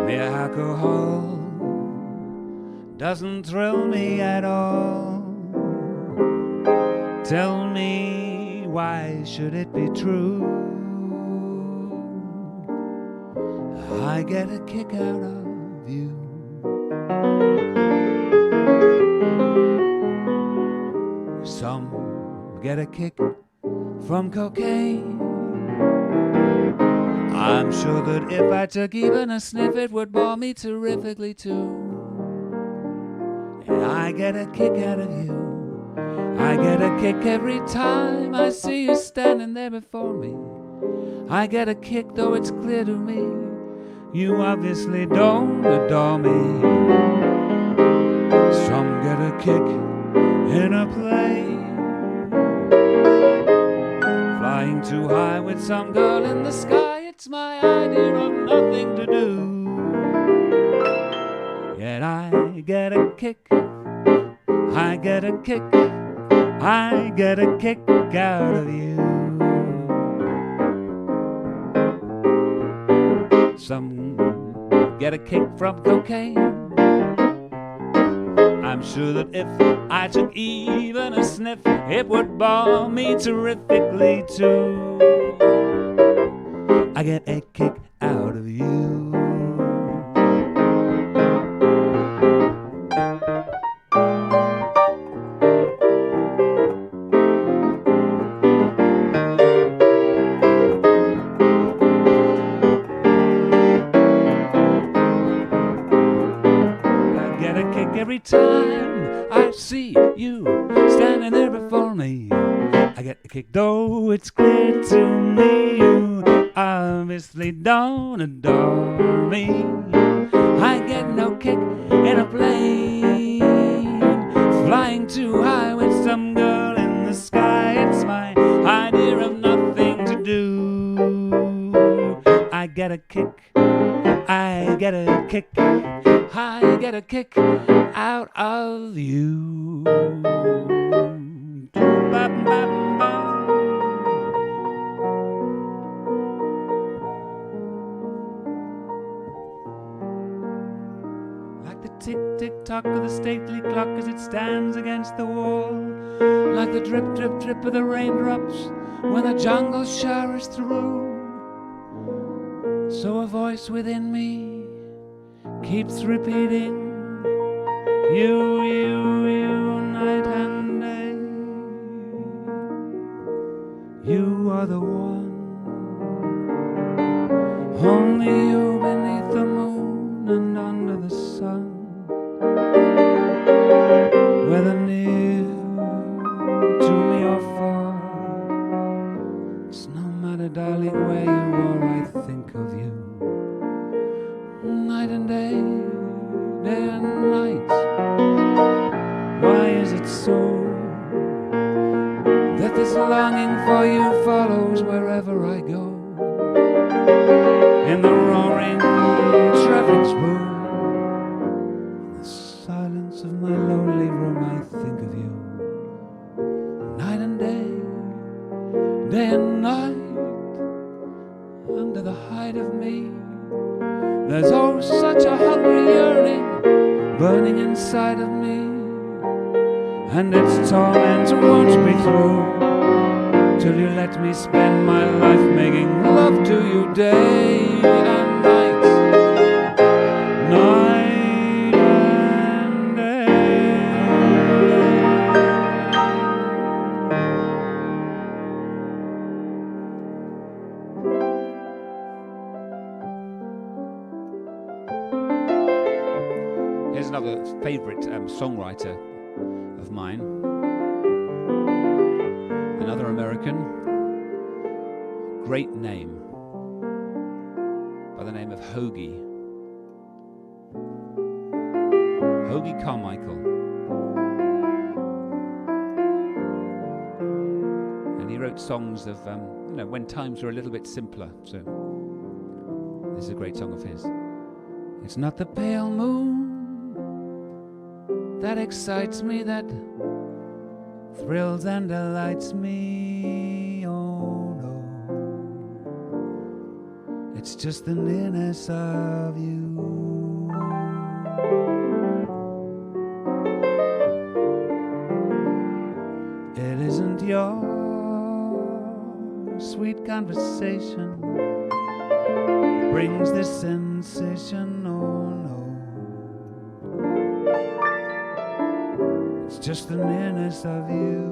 Mere alcohol doesn't thrill me at all. Tell me, why should it be true? I get a kick out of you. Some get a kick from cocaine. I'm sure that if I took even a sniff, it would bore me terrifically too. And I get a kick out of you. I get a kick every time I see you standing there before me. I get a kick, though it's clear to me You obviously don't adore me. Some get a kick in a plane, flying too high with some girl in the sky. It's my idea of nothing to do. Yet I get a kick, I get a kick, I get a kick out of you. Some get a kick from cocaine. I'm sure that if I took even a sniff, it would bore me terrifically too. I get a kick out of you. Every time I see you standing there before me, I get a kick, though it's clear to me you obviously don't adore me. I get no kick in a plane, flying too high with some girl in the sky. It's my idea of nothing to do. I get a kick, I get a kick, I get a kick out of you. Like the tick-tick-tock of the stately clock as it stands against the wall, like the drip-drip-drip of the raindrops when the jungle showers through. So a voice within me keeps repeating, you, night and day. You are the one, only you beneath the moon and under the sun. Whether near to me or far, it's no matter, darling, where you are, I think of you. Night and day, day and night. Why is it so that this longing for you follows wherever I go? In the roaring traffic's boom, the silence of my lonely room, I think of you. Night and day, day and night, under the hide of me. There's oh such a hungry yearning burning inside of me, and its torment won't be through till you let me spend my life making love to you day and night, night and day. Here's another favourite songwriter of mine, another American, great name, by the name of Hoagie Carmichael. And he wrote songs of, when times were a little bit simpler. So this is a great song of his. It's not the pale moon that excites me, that thrills and delights me, oh no. It's just the nearness of you. It isn't your sweet conversation that brings this sensation, oh no. It's just the nearness of you.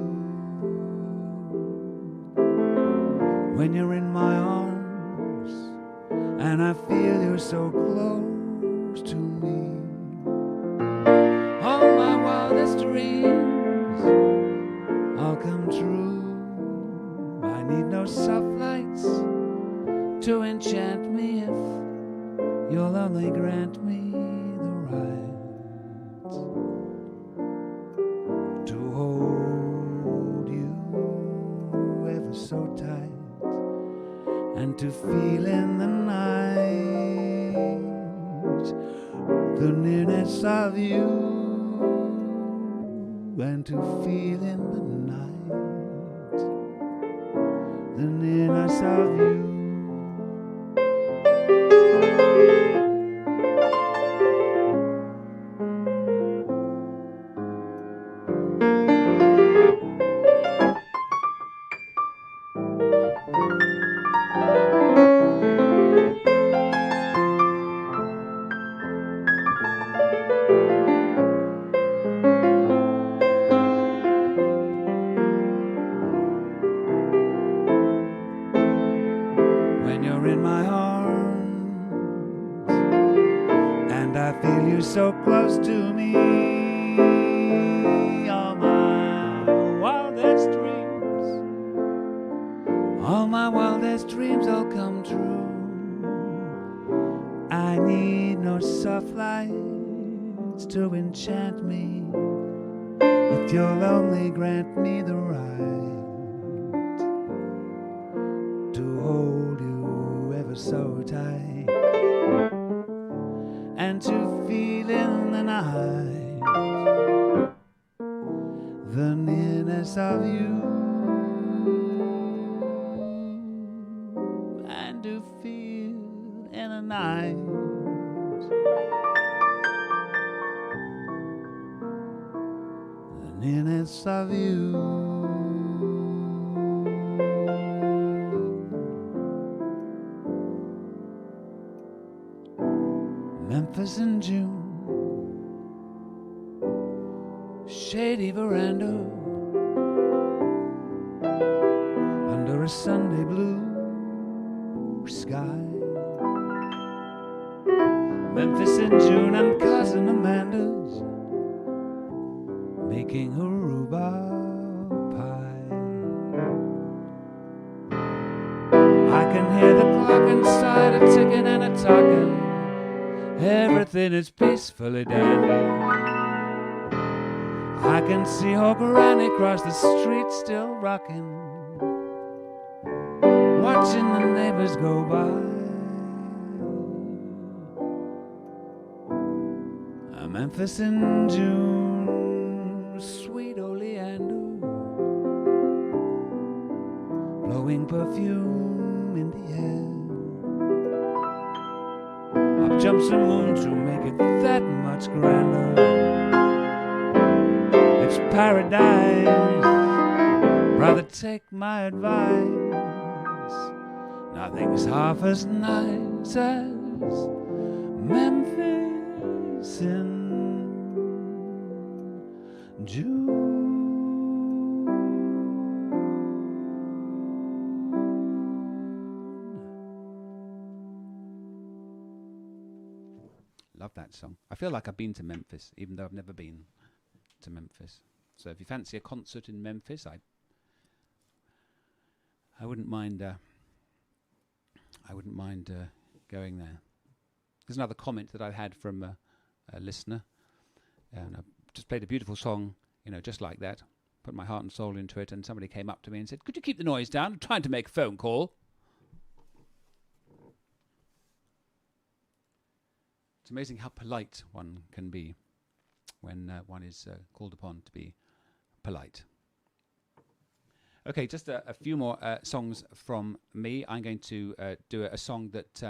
When you're in my arms and I feel you're so close to me, all my wildest dreams all come true. I need no soft lights to enchant me if you'll only grant me the right to hold you ever so tight, and to feel in the night the nearness of you, and to feel in the night the nearness of you. So close to me, all my wildest dreams all come true. I need no soft lights to enchant me, if you'll only grant me the right to hold you ever so tight, and to feel in the night the nearness of you, and to feel in the night the nearness of you. Memphis in June, shady veranda under a Sunday blue sky. Memphis in June and cousin Amanda's making a rhubarb pie. I can hear the clock inside a ticking and a talking. Everything is peacefully dandy. I can see her granny cross the street still rocking, watching the neighbors go by. Memphis in June, sweet oleander, blowing perfume in the air. Up jumps the moon to make it that much grander. It's paradise, brother, take my advice. Nothing's half as nice as Memphis in June. Love that song. I feel like I've been to Memphis, even though I've never been to Memphis. So if you fancy a concert in Memphis, I wouldn't mind. I wouldn't mind going there. There's another comment that I've had from a listener, and I've just played a beautiful song, just like that. Put my heart and soul into it, and somebody came up to me and said, "Could you keep the noise down? I'm trying to make a phone call." It's amazing how polite one can be when one is called upon to be polite. Okay, just a few more songs from me. I'm going to do a song that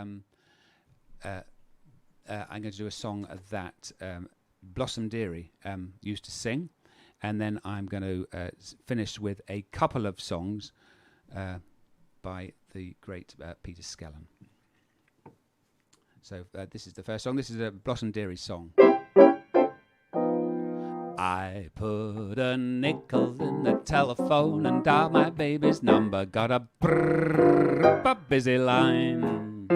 Blossom Dearie used to sing, and then I'm going to finish with a couple of songs by the great Peter Skellern. So this is the first song. This is a Blossom Dearie song. I put a nickel in the telephone and dialed my baby's number. Got a busy line.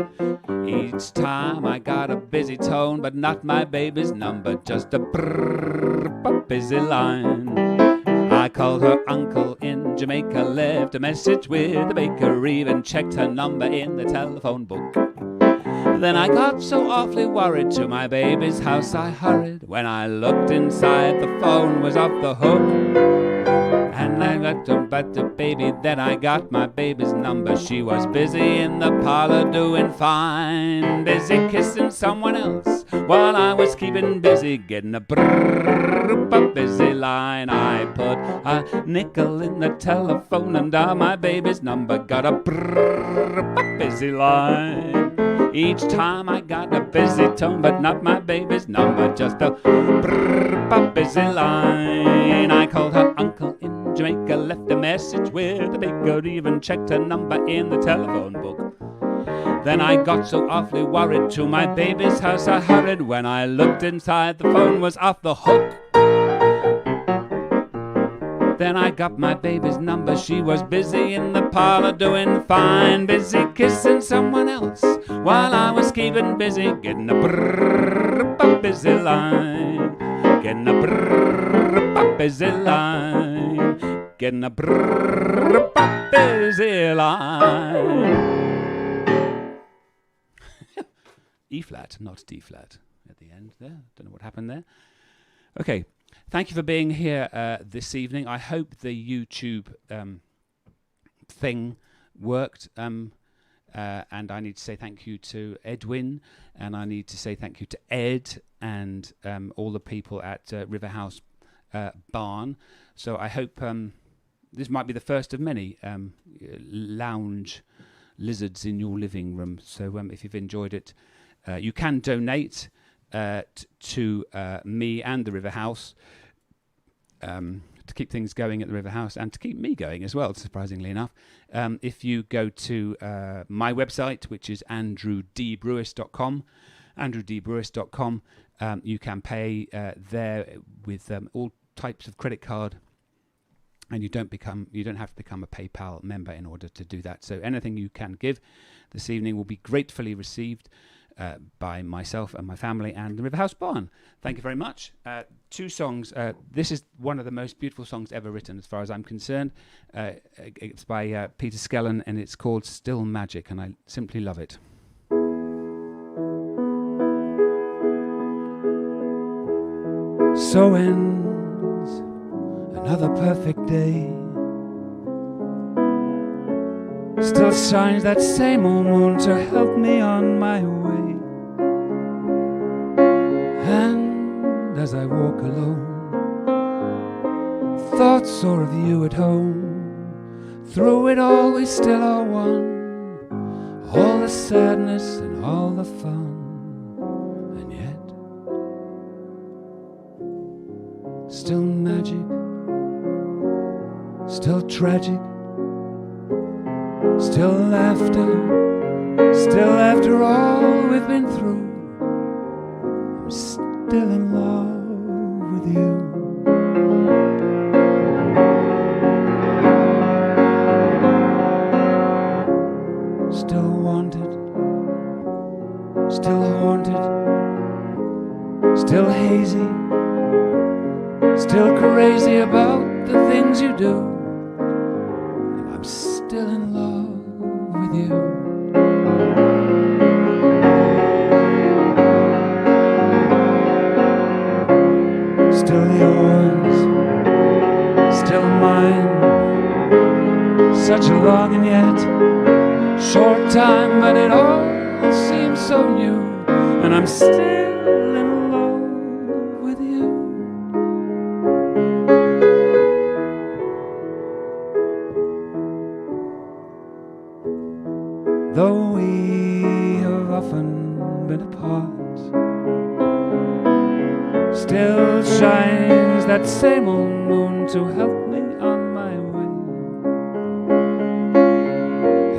Each time I got a busy tone, but not my baby's number, just a busy line. I called her uncle in Jamaica, left a message with the baker, even checked her number in the telephone book. Then I got so awfully worried, to my baby's house I hurried. When I looked inside, the phone was off the hook. And I looked up at the baby, then I got my baby's number. She was busy in the parlor doing fine, busy kissing someone else, while I was keeping busy getting a busy line. I put a nickel in the telephone and dialed my baby's number, got a busy line. Each time I got a busy tone, but not my baby's number, just a busy line. I called her uncle in Jamaica, left a message with a big goat, even checked her number in the telephone book. Then I got so awfully worried, to my baby's house I hurried. When I looked inside, the phone was off the hook. Then I got my baby's number, she was busy in the parlor doing fine, busy kissing someone else, while I was keeping busy getting a busy line, getting a busy line, getting a busy line. E flat, not D flat at the end there. Don't know what happened there. Okay. Thank you for being here this evening. I hope the YouTube thing worked. And I need to say thank you to Edwin, and I need to say thank you to Ed and all the people at Riverhouse Barn. So I hope this might be the first of many lounge lizards in your living room. So if you've enjoyed it, you can donate to me and the Riverhouse to keep things going at the Riverhouse and to keep me going as well, surprisingly enough. If you go to my website, which is andrewdbrewis.com, andrewdbrewis.com, you can pay there with all types of credit card, and you don't have to become a PayPal member in order to do that. So anything you can give this evening will be gratefully received by myself and my family and the Riverhouse Barn. Thank you very much. 2 songs. This is one of the most beautiful songs ever written, as far as I'm concerned. It's by Peter Skellern, and it's called Still Magic, and I simply love it. So ends another perfect day. Still shines that same old moon to help me on my way. And as I walk alone, thoughts soar of you at home. Through it all we still are one, all the sadness and all the fun. And yet, still magic, still tragic, still laughter, still after all we've been through, I'm still in love with you. Still wanted, still haunted, still hazy, still crazy about the things you do, and I'm still in love with you. Still yours, still mine. Such a long and yet short time, but it all seems so new, and I'm still in love with you. Though we have often been apart, still shines that same old moon to help me on my way.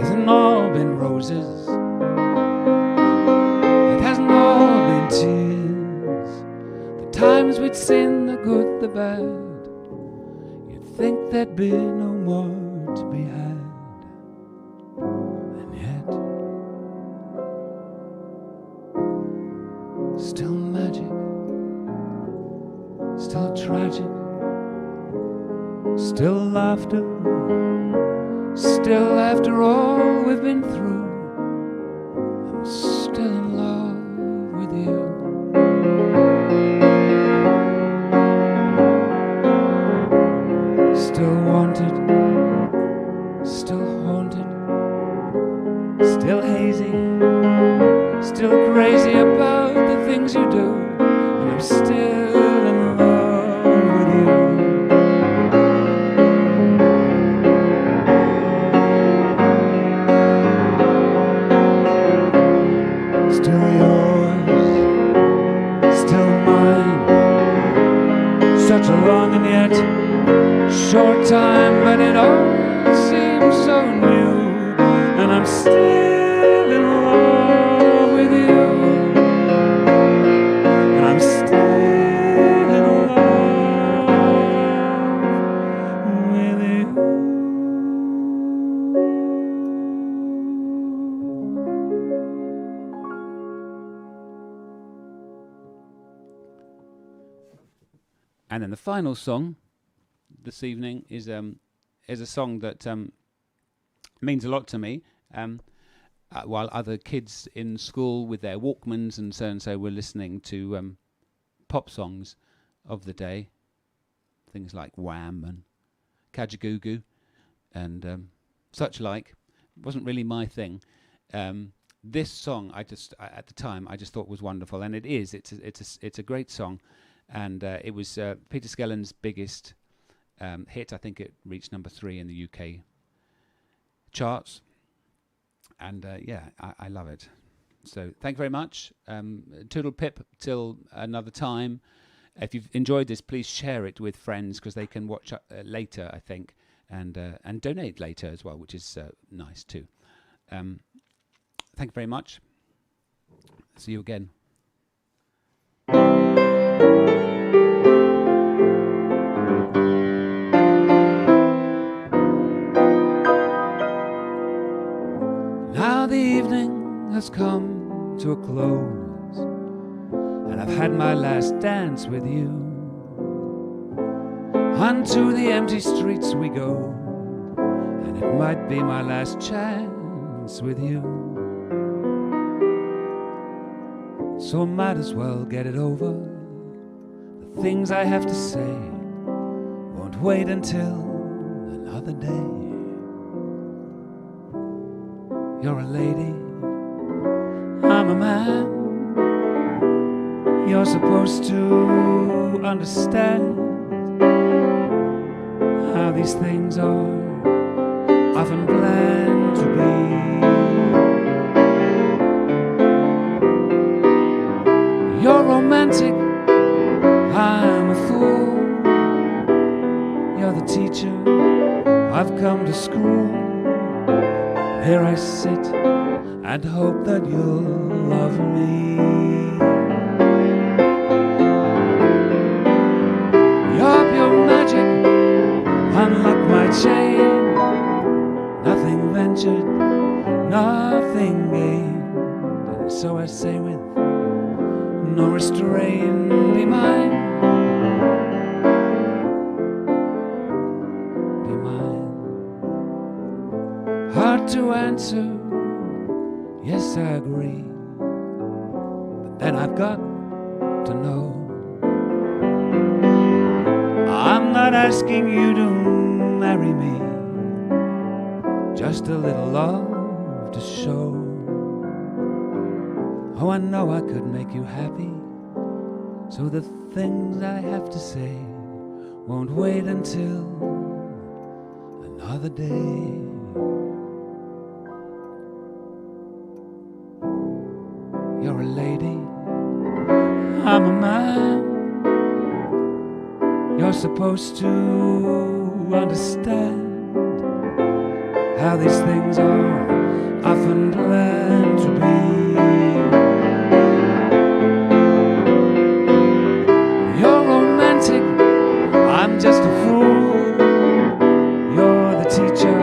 Hasn't all been roses, it hasn't all been tears. The times we'd seen the good, the bad, you'd think there'd be no more to be had. Still magic, still tragic, still laughter, still after all we've been through, I'm still in love with you. Still wanted, still haunted, still hazy, still crazy about the things you do, and I'm still in love with you. Still yours, still mine. Such a long and yet short time, but it all seems so new, and I'm still in love with you, and I'm still in love with you. And then the final song this evening is a song that means a lot to me. While other kids in school with their Walkmans and so were listening to pop songs of the day, things like Wham and Kajagoogoo and such like, wasn't really my thing. This song, at the time, I just thought was wonderful, and it is. It's a great song, and it was Peter Skellen's biggest hit. I think it reached number 3 in the UK charts, and I love it. So thank you very much. Toodle pip till another time. If you've enjoyed this, please share it with friends, because they can watch later, I think, and donate later as well, which is nice too. Thank you very much. See you again. Now the evening has come to a close, and I've had my last dance with you. Unto the empty streets we go, and it might be my last chance with you. So I might as well get it over. The things I have to say won't wait until another day. You're a lady, I'm a man. You're supposed to understand how these things are often planned to be. You're romantic, I'm a fool. You're the teacher, I've come to school. Here I sit and hope that you'll love me. You're pure magic, unlock my chain. Nothing ventured, nothing gained. And so I say with no restraint, be mine. Be mine. Hard to answer, yes I agree, but then I've got to know. I'm not asking you to marry me, just a little love to show. Oh, I know I could make you happy, so the things I have to say won't wait until another day. You're a lady, I'm a man. You're supposed to understand how these things are often planned to be. You're romantic, I'm just a fool. You're the teacher,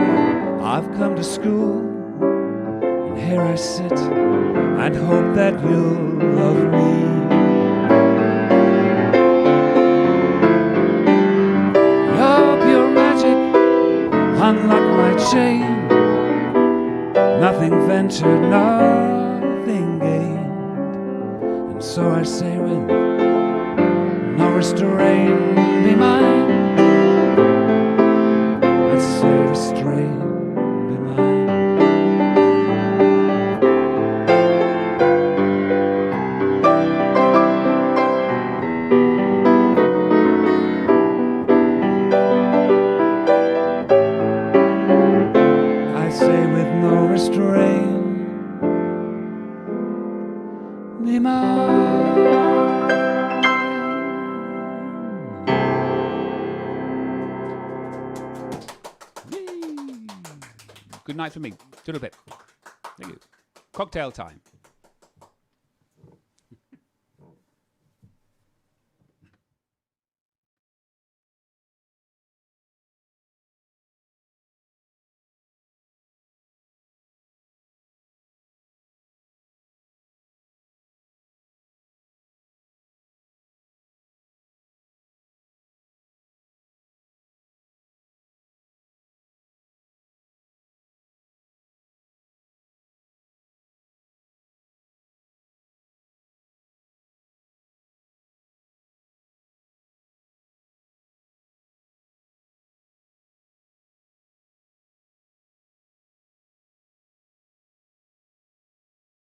I've come to school. And here I sit and hope that you'll love me. You're pure magic, unlock my chain. Nothing ventured, nothing gained. So I say with no restraint, be mine. I say restraint, be mine. I say with no restraint, be mine. Good night for me. Toodle pip. Thank you. Cocktail time.